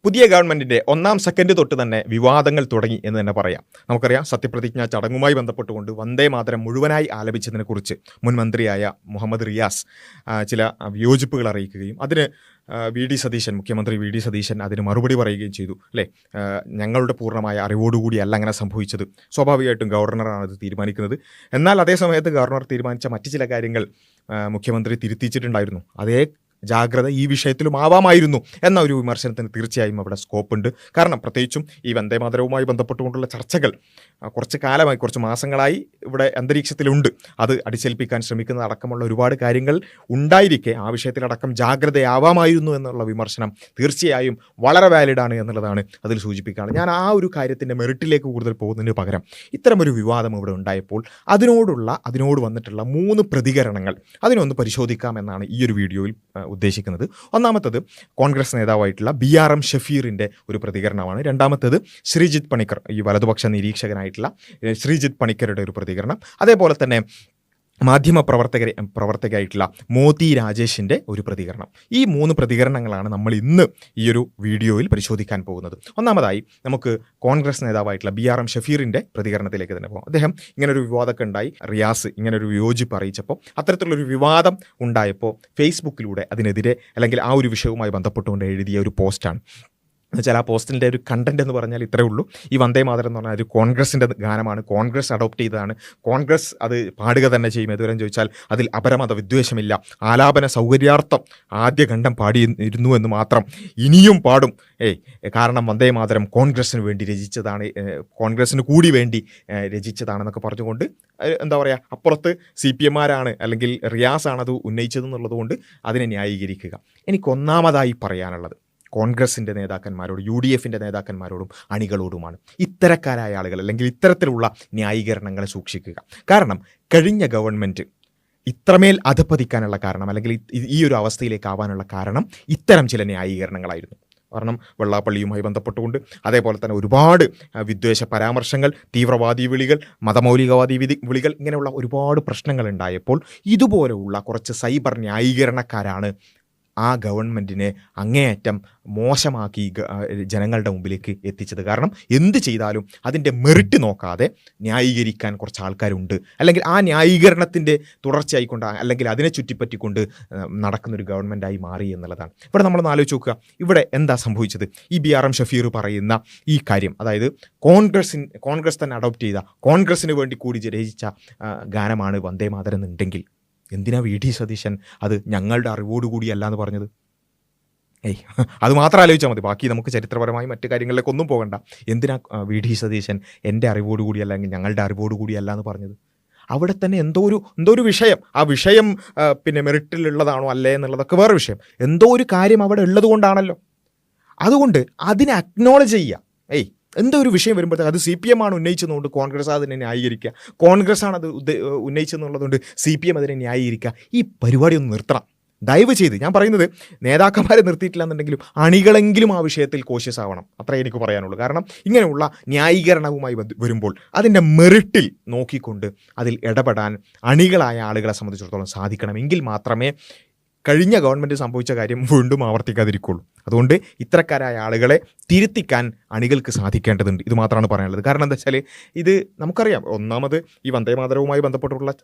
പുതിയ ഗവൺമെന്റിന്റെ ഒന്നാം സെക്കൻഡ് തൊട്ട് തന്നെ വിവാദങ്ങൾ തുടങ്ങി എന്ന് തന്നെ പറയാം. നമുക്കറിയാം, സത്യപ്രതിജ്ഞാ ചടങ്ങുമായി ബന്ധപ്പെട്ടുകൊണ്ട് വന്ദേ മാതരം മുഴുവനായി ആലപിച്ചതിനെ കുറിച്ച് മുൻ മന്ത്രിയായ മുഹമ്മദ് റിയാസ് ചില വിയോജിപ്പുകൾ അറിയിക്കുകയും അതിന് മുഖ്യമന്ത്രി വി ഡി സതീശൻ അതിന് മറുപടി പറയുകയും ചെയ്തു. അല്ലേ, ഞങ്ങളുടെ പൂർണ്ണമായ അറിവോടുകൂടിയല്ല അങ്ങനെ സംഭവിച്ചത്, സ്വാഭാവികമായിട്ടും ഗവർണറാണ് അത് തീരുമാനിക്കുന്നത്. എന്നാൽ അതേ സമയത്ത് ഗവർണർ തീരുമാനിച്ച മറ്റു ചില കാര്യങ്ങൾ മുഖ്യമന്ത്രി തിരുത്തിച്ചിട്ടുണ്ടായിരുന്നു. അതേ ജാഗ്രത ഈ വിഷയത്തിലും ആവാമായിരുന്നു എന്ന ഒരു വിമർശനത്തിന് തീർച്ചയായും അവിടെ സ്കോപ്പുണ്ട്. കാരണം പ്രത്യേകിച്ചും ഈ വന്ദേമാതരവുമായി ബന്ധപ്പെട്ടുകൊണ്ടുള്ള ചർച്ചകൾ കുറച്ച് മാസങ്ങളായി ഇവിടെ അന്തരീക്ഷത്തിലുണ്ട്. അത് അടിച്ചേൽപ്പിക്കാൻ ശ്രമിക്കുന്ന അടക്കമുള്ള ഒരുപാട് കാര്യങ്ങൾ ഉണ്ടായിരിക്കെ ആ വിഷയത്തിലടക്കം ജാഗ്രതയാവാമായിരുന്നു എന്നുള്ള വിമർശനം തീർച്ചയായും വളരെ വാലിഡാണ് എന്നുള്ളതാണ് അതിൽ സൂചിപ്പിക്കുകയാണ്. ഞാൻ ആ ഒരു കാര്യത്തിൻ്റെ മെറിറ്റിലേക്ക് കൂടുതൽ പോകുന്നതിന് പകരം ഇത്തരമൊരു വിവാദം ഇവിടെ ഉണ്ടായപ്പോൾ അതിനോട് വന്നിട്ടുള്ള 3 പ്രതികരണങ്ങൾ അതിനൊന്ന് പരിശോധിക്കാമെന്നാണ് ഈ ഒരു വീഡിയോയിൽ ഉദ്ദേശിക്കുന്നത്. ഒന്നാമത്തത് കോൺഗ്രസ് നേതാവായിട്ടുള്ള BRM ഷഫീറിൻ്റെ ഒരു പ്രതികരണമാണ്. രണ്ടാമത്തേത് ശ്രീജിത്ത് പണിക്കർ, ഈ വലതുപക്ഷ നിരീക്ഷകനായിട്ടുള്ള ശ്രീജിത്ത് പണിക്കരുടെ ഒരു പ്രതികരണം. അതേപോലെ തന്നെ പ്രവർത്തകയായിട്ടുള്ള മോത്തി രാജേഷിൻ്റെ ഒരു പ്രതികരണം. ഈ 3 പ്രതികരണങ്ങളാണ് നമ്മൾ ഇന്ന് ഈ ഒരു വീഡിയോയിൽ പരിശോധിക്കാൻ പോകുന്നത്. ഒന്നാമതായി നമുക്ക് കോൺഗ്രസ് നേതാവായിട്ടുള്ള BRM ഷഫീറിൻ്റെ പ്രതികരണത്തിലേക്ക് തന്നെ പോകാം. അദ്ദേഹം ഇങ്ങനൊരു വിവാദമൊക്കെ ഉണ്ടായി, റിയാസ് ഇങ്ങനൊരു വിയോജിപ്പ് അറിയിച്ചപ്പോൾ, അത്തരത്തിലുള്ളൊരു വിവാദം ഉണ്ടായപ്പോൾ ഫേസ്ബുക്കിലൂടെ അതിനെതിരെ അല്ലെങ്കിൽ ആ ഒരു വിഷയവുമായി ബന്ധപ്പെട്ടുകൊണ്ട് എഴുതിയ ഒരു പോസ്റ്റാണ്. എന്നുവെച്ചാൽ ആ പോസ്റ്റിൻ്റെ ഒരു കണ്ടന്റ് എന്ന് പറഞ്ഞാൽ ഇത്രയേ ഉള്ളൂ. ഈ വന്ദേ മാതരം എന്ന് പറഞ്ഞാൽ ഒരു കോൺഗ്രസിൻ്റെ ഗാനമാണ്, കോൺഗ്രസ് അഡോപ്റ്റ് ചെയ്തതാണ്, കോൺഗ്രസ് അത് പാടുക തന്നെ ചെയ്യും. എതുവരെ ചോദിച്ചാൽ അതിൽ അപരമത വിദ്വേഷമില്ല, ആലാപന സൗകര്യാർത്ഥം ആദ്യ ഖണ്ഡം പാടിയിരുന്നു എന്ന് മാത്രം, ഇനിയും പാടും. കാരണം വന്ദേ മാതരം കോൺഗ്രസിന് വേണ്ടി രചിച്ചതാണ്, കോൺഗ്രസിന് കൂടി വേണ്ടി രചിച്ചതാണെന്നൊക്കെ പറഞ്ഞുകൊണ്ട് എന്താ പറയുക, അപ്പുറത്ത് CPM അല്ലെങ്കിൽ റിയാസാണ് അത് ഉന്നയിച്ചതെന്നുള്ളത് കൊണ്ട് അതിനെ ന്യായീകരിക്കുക. എനിക്കൊന്നാമതായി പറയാനുള്ളത് കോൺഗ്രസിൻ്റെ നേതാക്കന്മാരോട്, UDFൻ്റെ നേതാക്കന്മാരോടും അണികളോടുമാണ്. ഇത്തരക്കാരായ ആളുകൾ അല്ലെങ്കിൽ ഇത്തരത്തിലുള്ള ന്യായീകരണങ്ങളെ സൂക്ഷിക്കുക. കാരണം കഴിഞ്ഞ ഗവൺമെൻറ് ഇത്രമേൽ അധപ്പതിക്കാനുള്ള കാരണം അല്ലെങ്കിൽ ഈ ഒരു അവസ്ഥയിലേക്ക് ആവാനുള്ള കാരണം ഇത്തരം ചില ന്യായീകരണങ്ങളായിരുന്നു. കാരണം വെള്ളാപ്പള്ളിയുമായി ബന്ധപ്പെട്ടുകൊണ്ട്, അതേപോലെ തന്നെ ഒരുപാട് വിദ്വേഷ പരാമർശങ്ങൾ, തീവ്രവാദി വിളികൾ, മതമൗലികവാദി വിളികൾ, ഇങ്ങനെയുള്ള ഒരുപാട് പ്രശ്നങ്ങൾ ഉണ്ടായപ്പോൾ ഇതുപോലെയുള്ള കുറച്ച് സൈബർ ന്യായീകരണക്കാരാണ് ആ ഗവൺമെൻറ്റിനെ അങ്ങേയറ്റം മോശമാക്കി ജനങ്ങളുടെ മുമ്പിലേക്ക് എത്തിച്ചത്. കാരണം എന്ത് ചെയ്താലും അതിൻ്റെ മെറിറ്റ് നോക്കാതെ ന്യായീകരിക്കാൻ കുറച്ച് ആൾക്കാരുണ്ട്, അല്ലെങ്കിൽ ആ ന്യായീകരണത്തിൻ്റെ തുടർച്ചയായിക്കൊണ്ട് അല്ലെങ്കിൽ അതിനെ ചുറ്റിപ്പറ്റിക്കൊണ്ട് നടക്കുന്നൊരു ഗവൺമെൻറ്റായി മാറി എന്നുള്ളതാണ്. ഇവിടെ നമ്മളൊന്ന് ആലോചിച്ച് നോക്കുക, ഇവിടെ എന്താ സംഭവിച്ചത്? ഈ BRM ഷഫീർ പറയുന്ന ഈ കാര്യം, അതായത് കോൺഗ്രസ് തന്നെ അഡോപ്റ്റ് ചെയ്ത, കോൺഗ്രസിന് വേണ്ടി കൂടി രചിച്ച ഗാനമാണ് വന്ദേ മാതരം എന്നുണ്ടെങ്കിൽ എന്തിനാ VD സതീശൻ അത് ഞങ്ങളുടെ അറിവോടുകൂടിയല്ല എന്ന് പറഞ്ഞത്? അത് മാത്രം ആലോചിച്ചാൽ മതി, ബാക്കി നമുക്ക് ചരിത്രപരമായി മറ്റു കാര്യങ്ങളിലേക്കൊന്നും പോകണ്ട. എന്തിനാ VD സതീശൻ എൻ്റെ അറിവോടുകൂടി അല്ലെങ്കിൽ ഞങ്ങളുടെ അറിവോടുകൂടിയല്ല എന്ന് പറഞ്ഞത്? അവിടെ തന്നെ എന്തോ ഒരു വിഷയം, ആ വിഷയം പിന്നെ മെറിറ്റിലുള്ളതാണോ അല്ലേ എന്നുള്ളതൊക്കെ വേറെ വിഷയം. എന്തോ ഒരു കാര്യം അവിടെ ഉള്ളത് കൊണ്ടാണല്ലോ. അതുകൊണ്ട് അതിനെ അക്നോളജ് ചെയ്യുക. എന്തോ ഒരു വിഷയം വരുമ്പോഴത്തേക്ക് അത് CPM ഉന്നയിച്ചതുകൊണ്ട് കോൺഗ്രസ് അതിനെ ന്യായീകരിക്കുക, കോൺഗ്രസ്സാണ് അത് ഉന്നയിച്ചെന്നുള്ളതുകൊണ്ട് CPM അതിനെ ന്യായീകരിക്കുക. ഈ പരിപാടി ഒന്ന് നിർത്തണം ദയവ് ചെയ്ത്. ഞാൻ പറയുന്നത് നേതാക്കന്മാരെ നിർത്തിയിട്ടില്ല എന്നുണ്ടെങ്കിലും അണികളെങ്കിലും ആ വിഷയത്തിൽ കോഷ്യസ് ആവണം, അത്രേ എനിക്ക് പറയാനുള്ളൂ. കാരണം ഇങ്ങനെയുള്ള ന്യായീകരണവുമായി വരുമ്പോൾ അതിൻ്റെ മെറിറ്റിൽ നോക്കിക്കൊണ്ട് അതിൽ ഇടപെടാൻ അണികളായ ആളുകളെ സംബന്ധിച്ചിടത്തോളം സാധിക്കണമെങ്കിൽ മാത്രമേ കഴിഞ്ഞ ഗവൺമെൻറ് സംഭവിച്ച കാര്യം വീണ്ടും ആവർത്തിക്കാതിരിക്കുള്ളൂ. അതുകൊണ്ട് ഇത്തരക്കാരായ ആളുകളെ തിരുത്തിക്കാൻ അണികൾക്ക് സാധിക്കേണ്ടതുണ്ട്. ഇത് മാത്രമാണ് പറയാനുള്ളത്. കാരണം എന്താ വെച്ചാൽ ഇത് നമുക്കറിയാം, ഒന്നാമത് ഈ വന്ദേമാതരവുമായി ബന്ധപ്പെട്ടുള്ള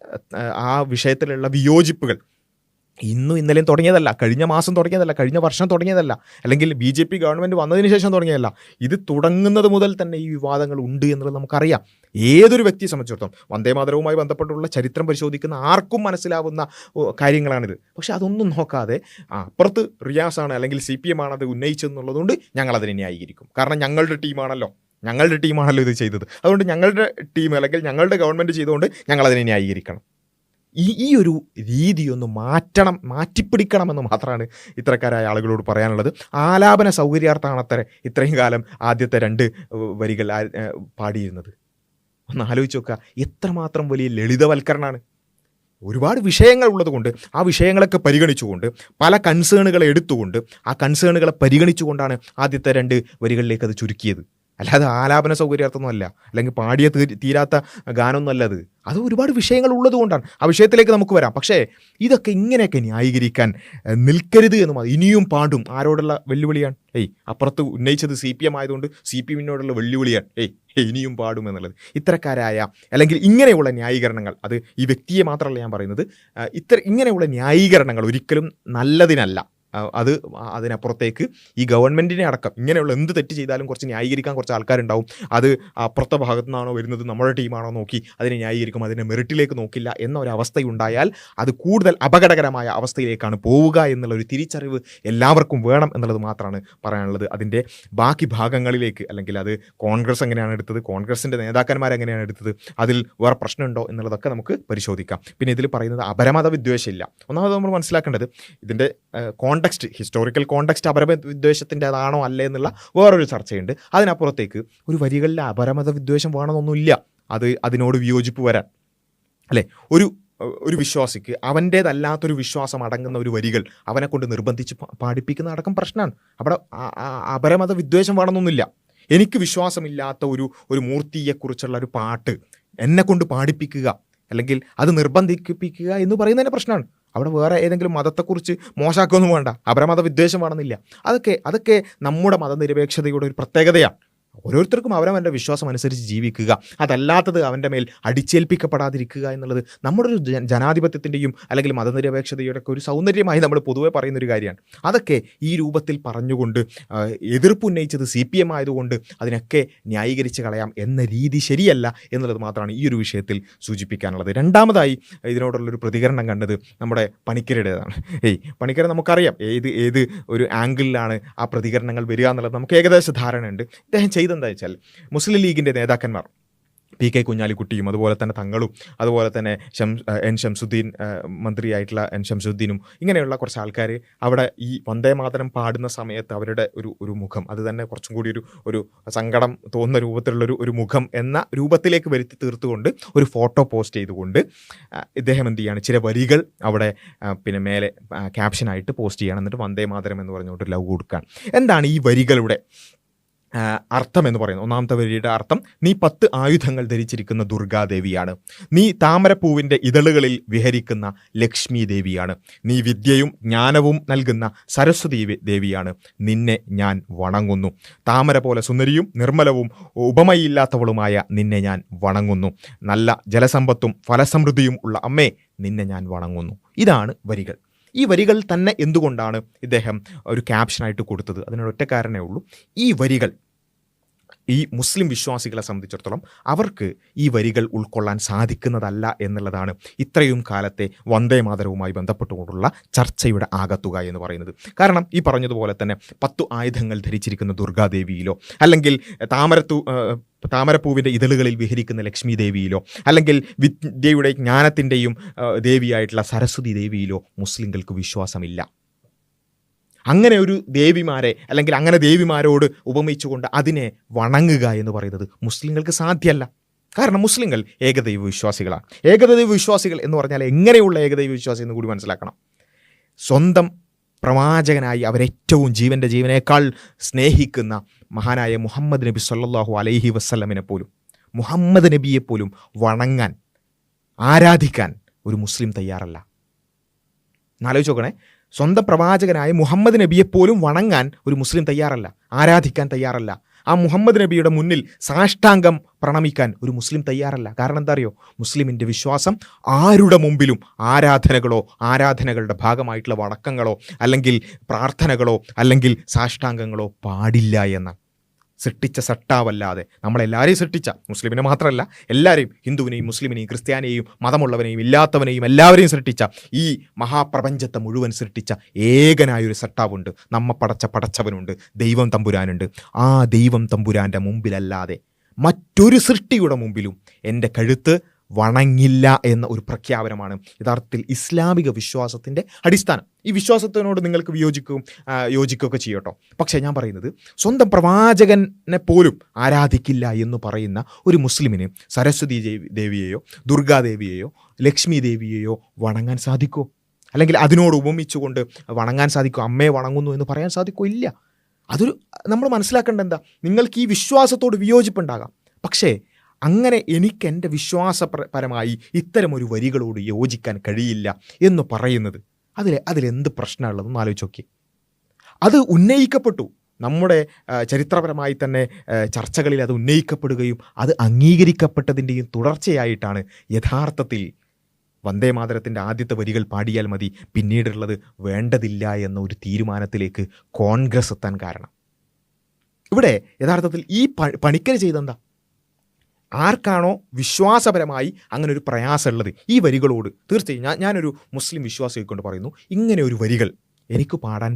ആ വിഷയത്തിലുള്ള വിയോജിപ്പുകൾ ഇന്നും ഇന്നലെയും തുടങ്ങിയതല്ല, കഴിഞ്ഞ മാസം തുടങ്ങിയതല്ല, കഴിഞ്ഞ വർഷം തുടങ്ങിയതല്ല, അല്ലെങ്കിൽ BJP ഗവൺമെൻറ് വന്നതിന് ശേഷം തുടങ്ങിയതല്ല. ഇത് തുടങ്ങുന്നത് മുതൽ തന്നെ ഈ വിവാദങ്ങൾ ഉണ്ട് എന്നുള്ളത് നമുക്കറിയാം. ഏതൊരു വ്യക്തിയെ സംബന്ധിച്ചിടത്തോളം വന്ദേമാതരവുമായി ബന്ധപ്പെട്ടുള്ള ചരിത്രം പരിശോധിക്കുന്ന ആർക്കും മനസ്സിലാവുന്ന കാര്യങ്ങളാണിത്. പക്ഷെ അതൊന്നും നോക്കാതെ അപ്പുറത്ത് റിയാസാണ് അല്ലെങ്കിൽ CPM അത് ഉന്നയിച്ചെന്നുള്ളതുകൊണ്ട് ഞങ്ങളതിനെ ന്യായീകരിക്കും. കാരണം ഞങ്ങളുടെ ടീമാണല്ലോ ഇത് ചെയ്തത്, അതുകൊണ്ട് ഞങ്ങളുടെ ടീം അല്ലെങ്കിൽ ഞങ്ങളുടെ ഗവൺമെൻറ് ചെയ്തുകൊണ്ട് ഞങ്ങളതിനെ ന്യായീകരിക്കണം. ഈ ഒരു രീതിയൊന്ന് മാറ്റിപ്പിടിക്കണമെന്ന് മാത്രമാണ് ഇത്തരക്കാരായ ആളുകളോട് പറയാനുള്ളത്. ആലാപന സൗകര്യാർത്ഥമാണത്രേ ഇത്രയും കാലം ആദ്യത്തെ 2 വരികൾ പാടിയിരുന്നത്. ഒന്ന് ആലോചിച്ച് നോക്കുക, എത്രമാത്രം വലിയ ലളിതവൽക്കരണമാണ്. ഒരുപാട് വിഷയങ്ങൾ ഉള്ളതുകൊണ്ട് ആ വിഷയങ്ങളൊക്കെ പരിഗണിച്ചുകൊണ്ട് പല കൺസേണുകളെ എടുത്തുകൊണ്ട് ആ കൺസേണുകളെ പരിഗണിച്ചുകൊണ്ടാണ് ആദ്യത്തെ 2 വരികളിലേക്ക് അത് ചുരുക്കിയത്. അല്ലാതെ ആലാപന സൗകര്യാർത്ഥമൊന്നുമല്ല, അല്ലെങ്കിൽ പാടിയ തീരാത്ത ഗാനമൊന്നുമല്ല അത് ഒരുപാട് വിഷയങ്ങൾ ഉള്ളത് കൊണ്ടാണ്. ആ വിഷയത്തിലേക്ക് നമുക്ക് വരാം. പക്ഷേ ഇതൊക്കെ ഇങ്ങനെയൊക്കെ ന്യായീകരിക്കാൻ നിൽക്കരുത് എന്ന് ഇനിയും പാടും. ആരോടുള്ള വെല്ലുവിളിയാണ്? അപ്പുറത്ത് ഉന്നയിച്ചത് CPM ആയതുകൊണ്ട് CPM-നോടുള്ള വെല്ലുവിളിയാണ്. ഇനിയും പാടും എന്നുള്ളത്. ഇത്തരക്കാരായ അല്ലെങ്കിൽ ഇങ്ങനെയുള്ള ന്യായീകരണങ്ങൾ, അത് ഈ വ്യക്തിയെ മാത്രമല്ല ഞാൻ പറയുന്നത്, ഇങ്ങനെയുള്ള ന്യായീകരണങ്ങൾ ഒരിക്കലും നല്ലതിനല്ല. അതിനപ്പുറത്തേക്ക് ഈ ഗവൺമെൻറ്റിനെ അടക്കം ഇങ്ങനെയുള്ള എന്ത് തെറ്റ് ചെയ്താലും കുറച്ച് ന്യായീകരിക്കാൻ കുറച്ച് ആൾക്കാരുണ്ടാവും. അത് അപ്പുറത്തെ ഭാഗത്തു നിന്നാണോ വരുന്നത്, നമ്മുടെ ടീമാണോ നോക്കി അതിനെ ന്യായീകരിക്കും, അതിൻ്റെ മെറിറ്റിലേക്ക് നോക്കില്ല എന്ന ഒരവസ്ഥയുണ്ടായാൽ അത് കൂടുതൽ അപകടകരമായ അവസ്ഥയിലേക്കാണ് പോവുക എന്നുള്ളൊരു തിരിച്ചറിവ് എല്ലാവർക്കും വേണം എന്നുള്ളത് മാത്രമാണ് പറയാനുള്ളത്. അതിൻ്റെ ബാക്കി ഭാഗങ്ങളിലേക്ക്, അല്ലെങ്കിൽ അത് കോൺഗ്രസ് എങ്ങനെയാണ് എടുത്തത്, കോൺഗ്രസിൻ്റെ നേതാക്കന്മാരെങ്ങനെയാണ് എടുത്തത്, അതിൽ വേറെ പ്രശ്നമുണ്ടോ എന്നുള്ളതൊക്കെ നമുക്ക് പരിശോധിക്കാം. പിന്നെ ഇതിൽ പറയുന്നത് അപരമത വിദ്വേഷമില്ല. ഒന്നാമത് നമ്മൾ മനസ്സിലാക്കേണ്ടത് ഇതിൻ്റെ ഹിസ്റ്റോറിക്കൽ കോണ്ടെക്സ്റ്റ് അപരമത വിദ്വേഷത്തിൻ്റെതാണോ അല്ലേ എന്നുള്ള വേറൊരു ചർച്ചയുണ്ട്. അതിനപ്പുറത്തേക്ക് ഒരു വരികളിൽ അപരമത വിദ്വേഷം വേണമെന്നൊന്നുമില്ല. അതിനോട് വിയോജിപ്പ് വരാൻ, അല്ലേ? ഒരു വിശ്വാസിക്ക് അവൻ്റേതല്ലാത്തൊരു വിശ്വാസം അടങ്ങുന്ന ഒരു വരികൾ അവനെ കൊണ്ട് നിർബന്ധിച്ച് പാടിപ്പിക്കുന്ന അടക്കം പ്രശ്നമാണ്. അവിടെ അപരമത വിദ്വേഷം വേണമെന്നൊന്നുമില്ല. എനിക്ക് വിശ്വാസമില്ലാത്ത ഒരു മൂർത്തിയെക്കുറിച്ചുള്ള ഒരു പാട്ട് എന്നെ കൊണ്ട് പാടിപ്പിക്കുക, അല്ലെങ്കിൽ അത് നിർബന്ധിപ്പിക്കുക എന്ന് പറയുന്നതിൻ്റെ പ്രശ്നമാണ്. അവിടെ വേറെ ഏതെങ്കിലും മതത്തെക്കുറിച്ച് മോശമാക്കുകയൊന്നും വേണ്ട, അപരമത വിദ്വേഷം വേണമെന്നില്ല. അതൊക്കെ നമ്മുടെ മതനിരപേക്ഷതയുടെ ഒരു പ്രത്യേകതയാണ്. ഓരോരുത്തർക്കും അവരവൻ്റെ വിശ്വാസം അനുസരിച്ച് ജീവിക്കുക, അതല്ലാത്തത് അവൻ്റെ മേൽ അടിച്ചേൽപ്പിക്കപ്പെടാതിരിക്കുക എന്നുള്ളത് നമ്മുടെ ഒരു ജനാധിപത്യത്തിൻ്റെയും അല്ലെങ്കിൽ മതനിരപേക്ഷതയുടെ ഒക്കെ ഒരു സൗന്ദര്യമായി നമ്മൾ പൊതുവെ പറയുന്നൊരു കാര്യമാണ്. അതൊക്കെ ഈ രൂപത്തിൽ പറഞ്ഞുകൊണ്ട് എതിർപ്പുന്നയിച്ചത് CPM ആയതുകൊണ്ട് അതിനൊക്കെ ന്യായീകരിച്ച് കളയാം എന്ന രീതി ശരിയല്ല എന്നുള്ളത് മാത്രമാണ് ഈ ഒരു വിഷയത്തിൽ സൂചിപ്പിക്കാനുള്ളത്. രണ്ടാമതായി ഇതിനോടുള്ളൊരു പ്രതികരണം കണ്ടത് നമ്മുടെ പണിക്കരുടേതാണ്. പണിക്കർ നമുക്കറിയാം ഏത് ഒരു ആംഗിളിലാണ് ആ പ്രതികരണങ്ങൾ വരിക എന്നുള്ളത് നമുക്ക് ഏകദേശ ധാരണയുണ്ട്. ഇദ്ദേഹം ചെയ്തെന്താ വെച്ചാൽ, മുസ്ലിം ലീഗിൻ്റെ നേതാക്കന്മാർ PK കുഞ്ഞാലിക്കുട്ടിയും അതുപോലെ തന്നെ തങ്ങളും അതുപോലെ തന്നെ N ശംസുദ്ദീൻ, മന്ത്രിയായിട്ടുള്ള N ശംസുദ്ദീനും, ഇങ്ങനെയുള്ള കുറച്ച് ആൾക്കാർ അവിടെ ഈ വന്ദേ മാതരം പാടുന്ന സമയത്ത് അവരുടെ ഒരു മുഖം, അത് തന്നെ കുറച്ചും കൂടി ഒരു സങ്കടം തോന്നുന്ന രൂപത്തിലുള്ള ഒരു മുഖം എന്ന രൂപത്തിലേക്ക് വരുത്തി തീർത്തുകൊണ്ട് ഒരു ഫോട്ടോ പോസ്റ്റ് ചെയ്തുകൊണ്ട് ഇദ്ദേഹം എന്ത് ചെയ്യാണ്, ചില വരികൾ അവിടെ പിന്നെ മേലെ ക്യാപ്ഷനായിട്ട് പോസ്റ്റ് ചെയ്യണം. എന്നിട്ട് വന്ദേ മാതരം എന്ന് പറഞ്ഞുകൊണ്ട് ലവ് കൊടുക്കാൻ. എന്താണ് ഈ വരികളുടെ അർത്ഥം എന്ന് പറയുന്നത്? ഒന്നാമത്തെ വരിയുടെ അർത്ഥം, നീ 10 ആയുധങ്ങൾ ധരിച്ചിരിക്കുന്ന ദുർഗാദേവിയാണ്, നീ താമരപ്പൂവിൻ്റെ ഇതളുകളിൽ വിഹരിക്കുന്ന ലക്ഷ്മി ദേവിയാണ്, നീ വിദ്യയും ജ്ഞാനവും നൽകുന്ന സരസ്വതി ദേവിയാണ്, നിന്നെ ഞാൻ വണങ്ങുന്നു. താമര പോലെ സുന്ദരിയും നിർമ്മലവും ഉപമയില്ലാത്തവളുമായ നിന്നെ ഞാൻ വണങ്ങുന്നു. നല്ല ജലസമ്പത്തും ഫലസമൃദ്ധിയും ഉള്ള അമ്മേ, നിന്നെ ഞാൻ വണങ്ങുന്നു. ഇതാണ് വരികൾ. ഈ വരികൾ തന്നെ എന്തുകൊണ്ടാണ് ഇദ്ദേഹം ഒരു ക്യാപ്ഷനായിട്ട് കൊടുത്തത്? അതിനൊരൊറ്റ കാരണമേ ഉള്ളൂ. ഈ വരികൾ ഈ മുസ്ലിം വിശ്വാസികളെ സംബന്ധിച്ചിടത്തോളം അവർക്ക് ഈ വരികൾ ഉൾക്കൊള്ളാൻ സാധിക്കുന്നതല്ല എന്നുള്ളതാണ് ഇത്രയും കാലത്തെ വന്ദേ മാതരവുമായി ബന്ധപ്പെട്ടുകൊണ്ടുള്ള ചർച്ചയുടെ ആകത്തുക എന്ന് പറയുന്നത്. കാരണം ഈ പറഞ്ഞതുപോലെ തന്നെ 10 ആയുധങ്ങൾ ധരിച്ചിരിക്കുന്ന ദുർഗാദേവിയിലോ, അല്ലെങ്കിൽ താമരപ്പൂവിൻ്റെ ഇതളുകളിൽ വിഹരിക്കുന്ന ലക്ഷ്മി ദേവിയിലോ, അല്ലെങ്കിൽ വിദ്യയുടെ ജ്ഞാനത്തിൻ്റെയും ദേവിയായിട്ടുള്ള സരസ്വതി ദേവിയിലോ മുസ്ലിങ്ങൾക്ക് വിശ്വാസമില്ല. അങ്ങനെ ഒരു ദേവിമാരെ അല്ലെങ്കിൽ അങ്ങനെ ദേവിമാരോട് ഉപമിച്ചുകൊണ്ട് അതിനെ വണങ്ങുക എന്ന് പറയുന്നത് മുസ്ലിങ്ങൾക്ക് സാധ്യമല്ല. കാരണം മുസ്ലിങ്ങൾ ഏകദൈവ വിശ്വാസികളാണ്. ഏകദൈവ വിശ്വാസികൾ എന്ന് പറഞ്ഞാൽ എങ്ങനെയുള്ള ഏകദൈവ വിശ്വാസി എന്ന് കൂടി മനസ്സിലാക്കണം. സ്വന്തം പ്രവാചകനായി അവരേറ്റവും ജീവനേക്കാൾ സ്നേഹിക്കുന്ന മഹാനായ മുഹമ്മദ് നബി സല്ലല്ലാഹു അലൈഹി വസല്ലമിനെ പോലും, മുഹമ്മദ് നബിയെപ്പോലും വണങ്ങാൻ, ആരാധിക്കാൻ ഒരു മുസ്ലിം തയ്യാറല്ല. എന്നാലോചിച്ച് നോക്കണേ, സ്വന്തം പ്രവാചകനായ മുഹമ്മദ് നബിയെപ്പോലും വണങ്ങാൻ ഒരു മുസ്ലിം തയ്യാറല്ല, ആരാധിക്കാൻ തയ്യാറല്ല. ആ മുഹമ്മദ് നബിയുടെ മുന്നിൽ സാഷ്ടാംഗം പ്രണമിക്കാൻ ഒരു മുസ്ലിം തയ്യാറല്ല. കാരണം എന്താ അറിയോ? മുസ്ലിമിൻ്റെ വിശ്വാസം ആരുടെ മുമ്പിലും ആരാധനകളുടെ ഭാഗമായിട്ടുള്ള വണക്കങ്ങളോ അല്ലെങ്കിൽ പ്രാർത്ഥനകളോ അല്ലെങ്കിൽ സാഷ്ടാംഗങ്ങളോ പാടില്ല എന്ന്. സൃഷ്ടിച്ച സട്ടാവല്ലാതെ, നമ്മളെല്ലാവരെയും സൃഷ്ടിച്ച, മുസ്ലിമിനെ മാത്രമല്ല എല്ലാവരെയും, ഹിന്ദുവിനെയും മുസ്ലിമിനെയും ക്രിസ്ത്യാനിയെയും മതമുള്ളവനെയും ഇല്ലാത്തവനെയും എല്ലാവരെയും സൃഷ്ടിച്ച, ഈ മഹാപ്രപഞ്ചത്തെ മുഴുവൻ സൃഷ്ടിച്ച ഏകനായൊരു സട്ടാവുണ്ട്. നമ്മ പടച്ചവനുണ്ട്, ദൈവം തമ്പുരാനുണ്ട്. ആ ദൈവം തമ്പുരാൻ്റെ മുമ്പിലല്ലാതെ മറ്റൊരു സൃഷ്ടിയുടെ മുമ്പിലും എൻ്റെ കഴുത്ത് വണങ്ങില്ല എന്ന ഒരു പ്രഖ്യാപനമാണ് യഥാർത്ഥത്തിൽ ഇസ്ലാമിക വിശ്വാസത്തിൻ്റെ അടിസ്ഥാനം. ഈ വിശ്വാസത്തിനോട് നിങ്ങൾക്ക് യോജിക്കുകയൊക്കെ ചെയ്യട്ടോ. പക്ഷേ ഞാൻ പറയുന്നത്, സ്വന്തം പ്രവാചകനെ പോലും ആരാധിക്കില്ല എന്ന് പറയുന്ന ഒരു മുസ്ലിമിന് സരസ്വതി ദേവിയെയോ ദുർഗാദേവിയെയോ ലക്ഷ്മി ദേവിയെയോ വണങ്ങാൻ സാധിക്കുമോ? അല്ലെങ്കിൽ അതിനോട് ഉപമിച്ചുകൊണ്ട് വണങ്ങാൻ സാധിക്കുമോ? അമ്മയെ വണങ്ങുന്നു എന്ന് പറയാൻ സാധിക്കുമോ? ഇല്ല. അതൊരു നമ്മൾ മനസ്സിലാക്കേണ്ട എന്താ, നിങ്ങൾക്ക് ഈ വിശ്വാസത്തോട് വിയോജിപ്പുണ്ടാകാം, പക്ഷേ അങ്ങനെ എനിക്ക് എൻ്റെ വിശ്വാസപരമായി ഇത്തരമൊരു വരികളോട് യോജിക്കാൻ കഴിയില്ല എന്ന് പറയുന്നത് അതിലെന്ത് പ്രശ്നമുള്ളതെന്ന് ആലോചിച്ച് നോക്കി. അത് ഉന്നയിക്കപ്പെട്ടു, നമ്മുടെ ചരിത്രപരമായി തന്നെ ചർച്ചകളിൽ അത് ഉന്നയിക്കപ്പെടുകയും അത് അംഗീകരിക്കപ്പെട്ടതിൻ്റെയും തുടർച്ചയായിട്ടാണ് യഥാർത്ഥത്തിൽ വന്ദേ മാതരത്തിൻ്റെ ആദ്യത്തെ വരികൾ പാടിയാൽ മതി, പിന്നീടുള്ളത് വേണ്ടതില്ല എന്ന ഒരു തീരുമാനത്തിലേക്ക് കോൺഗ്രസ് എത്താൻ കാരണം. ഇവിടെ യഥാർത്ഥത്തിൽ ഈ പണിക്കർ ചെയ്തെന്താ? ആർക്കാണോ വിശ്വാസപരമായി അങ്ങനെ ഒരു പ്രയാസമുള്ളത് ഈ വരികളോട്, തീർച്ചയായും ഞാനൊരു മുസ്ലിം വിശ്വാസിയെ കൊണ്ട് പറയുന്നു, ഇങ്ങനെ ഒരു വരികൾ എനിക്ക് പാടാൻ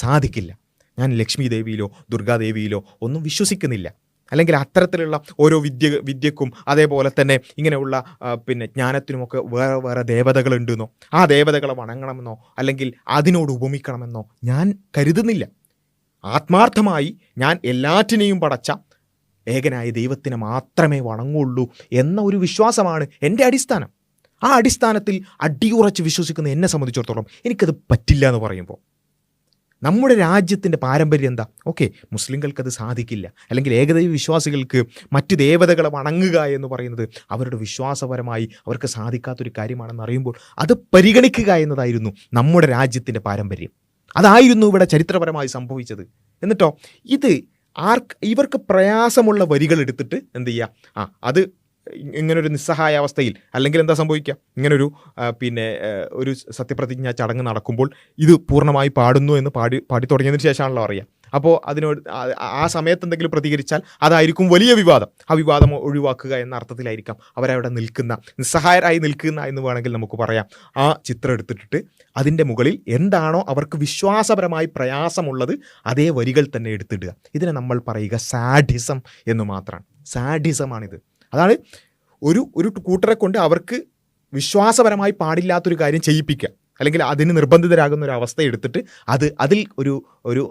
സാധിക്കില്ല, ഞാൻ ലക്ഷ്മി ദേവിയിലോ ദുർഗാദേവിയിലോ ഒന്നും വിശ്വസിക്കുന്നില്ല, അല്ലെങ്കിൽ അത്തരത്തിലുള്ള ഓരോ വിദ്യക്കും അതേപോലെ തന്നെ ഇങ്ങനെയുള്ള ജ്ഞാനത്തിനുമൊക്കെ വേറെ വേറെ ദേവതകളുണ്ടെന്നോ ആ ദേവതകളെ വണങ്ങണമെന്നോ അല്ലെങ്കിൽ അതിനോട് ഉപമിക്കണമെന്നോ ഞാൻ കരുതുന്നില്ല. ആത്മാർത്ഥമായി ഞാൻ എല്ലാറ്റിനെയും പടച്ച ഏകനായ ദൈവത്തിനെ മാത്രമേ വണങ്ങുള്ളൂ എന്ന ഒരു വിശ്വാസമാണ് എൻ്റെ അടിസ്ഥാനം. ആ അടിസ്ഥാനത്തിൽ അടിയുറച്ച് വിശ്വസിക്കുന്ന എന്നെ സംബന്ധിച്ചിടത്തോളം എനിക്കത് പറ്റില്ല എന്ന് പറയുമ്പോൾ നമ്മുടെ രാജ്യത്തിൻ്റെ പാരമ്പര്യം എന്താ? ഓക്കെ, മുസ്ലിങ്ങൾക്കത് സാധിക്കില്ല, അല്ലെങ്കിൽ ഏകദൈവ വിശ്വാസികൾക്ക് മറ്റ് ദേവതകളെ വണങ്ങുക എന്ന് പറയുന്നത് അവരുടെ വിശ്വാസപരമായി അവർക്ക് സാധിക്കാത്തൊരു കാര്യമാണെന്ന് അറിയുമ്പോൾ അത് പരിഗണിക്കുക എന്നതായിരുന്നു നമ്മുടെ രാജ്യത്തിൻ്റെ പാരമ്പര്യം. അതായിരുന്നു ഇവിടെ ചരിത്രപരമായി സംഭവിച്ചത്. എന്നിട്ടോ ഇവർക്ക് പ്രയാസമുള്ള വരികൾ എടുത്തിട്ട് എന്ത് ചെയ്യുക, അത് ഇങ്ങനൊരു നിസ്സഹായ അവസ്ഥയിൽ, അല്ലെങ്കിൽ എന്താ സംഭവിക്കുക, ഇങ്ങനൊരു ഒരു സത്യപ്രതിജ്ഞ ചടങ്ങ് നടക്കുമ്പോൾ ഇത് പൂർണ്ണമായി പാടുന്നു എന്ന് പാടി തുടങ്ങിയതിന് ശേഷമാണല്ലോ അറിയാം. അപ്പോൾ അതിനോട് ആ സമയത്ത് എന്തെങ്കിലും പ്രതികരിച്ചാൽ അതായിരിക്കും വലിയ വിവാദം. ആ വിവാദം ഒഴിവാക്കുക എന്ന അർത്ഥത്തിലായിരിക്കാം അവരവിടെ നിസ്സഹായരായി നിൽക്കുന്ന എന്ന് വേണമെങ്കിൽ നമുക്ക് പറയാം. ആ ചിത്രം എടുത്തിട്ട് അതിൻ്റെ മുകളിൽ എന്താണോ അവർക്ക് വിശ്വാസപരമായി പ്രയാസമുള്ളത് അതേ വരികൾ തന്നെ എടുത്തിടുക. ഇതിനെ നമ്മൾ പറയുക സാഡിസം എന്ന് മാത്രമാണ്. സാഡിസമാണിത്. അതാണ് ഒരു കൂട്ടരെ കൊണ്ട് അവർക്ക് വിശ്വാസപരമായി പാടില്ലാത്തൊരു കാര്യം ചെയ്യിപ്പിക്കുക, അല്ലെങ്കിൽ അതിന് നിർബന്ധിതരാകുന്ന ഒരു അവസ്ഥ എടുത്തിട്ട് അതിൽ ഒരു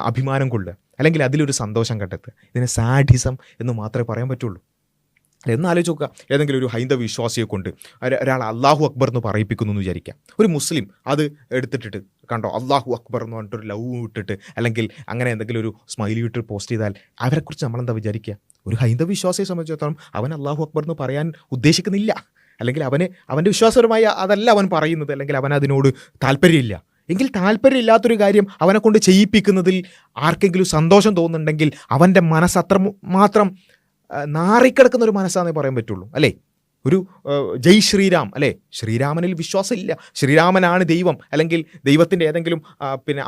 അഭിമാനം കൊള്ളുക, അല്ലെങ്കിൽ അതിലൊരു സന്തോഷം കണ്ടെത്തുക. ഇതിനെ സാഡിസം എന്ന് മാത്രമേ പറയാൻ പറ്റുള്ളൂ. എന്ന് ആലോചിച്ച് നോക്കുക, ഏതെങ്കിലും ഒരു ഹൈന്ദവ വിശ്വാസിയെ കൊണ്ട് ഒരാൾ അള്ളാഹു അക്ബർ എന്ന് പറയിപ്പിക്കുന്നു എന്ന് വിചാരിക്കാം. ഒരു മുസ്ലിം അത് എടുത്തിട്ടിട്ട് കണ്ടോ അള്ളാഹു അക്ബർ എന്ന് പറഞ്ഞിട്ടൊരു ലവ് ഇട്ടിട്ട് അല്ലെങ്കിൽ അങ്ങനെ എന്തെങ്കിലും ഒരു സ്മൈലി ഇട്ട് പോസ്റ്റ് ചെയ്താൽ അവരെക്കുറിച്ച് നമ്മളെന്താ വിചാരിക്കുക? ഒരു ഹൈന്ദവ വിശ്വാസിയെ സംബന്ധിച്ചിടത്തോളം അവൻ അള്ളാഹു അക്ബർ എന്ന് പറയാൻ ഉദ്ദേശിക്കുന്നില്ല, അല്ലെങ്കിൽ അവൻ്റെ വിശ്വാസപരമായി അതല്ല അവൻ പറയുന്നത്, അല്ലെങ്കിൽ അവൻ അതിനോട് താല്പര്യമില്ല. എങ്കിൽ താല്പര്യമില്ലാത്തൊരു കാര്യം അവനെ കൊണ്ട് ചെയ്യിപ്പിക്കുന്നതിൽ ആർക്കെങ്കിലും സന്തോഷം തോന്നുന്നുണ്ടെങ്കിൽ അവൻ്റെ മനസ്സ് അത്രമാത്രം നാറിക്കിടക്കുന്ന ഒരു മനസ്സാന്നേ പറയാൻ പറ്റുള്ളൂ, അല്ലേ? ഒരു ജയ് ശ്രീരാം, അല്ലേ? ശ്രീരാമനിൽ വിശ്വാസമില്ല, ശ്രീരാമനാണ് ദൈവം, അല്ലെങ്കിൽ ദൈവത്തിൻ്റെ ഏതെങ്കിലും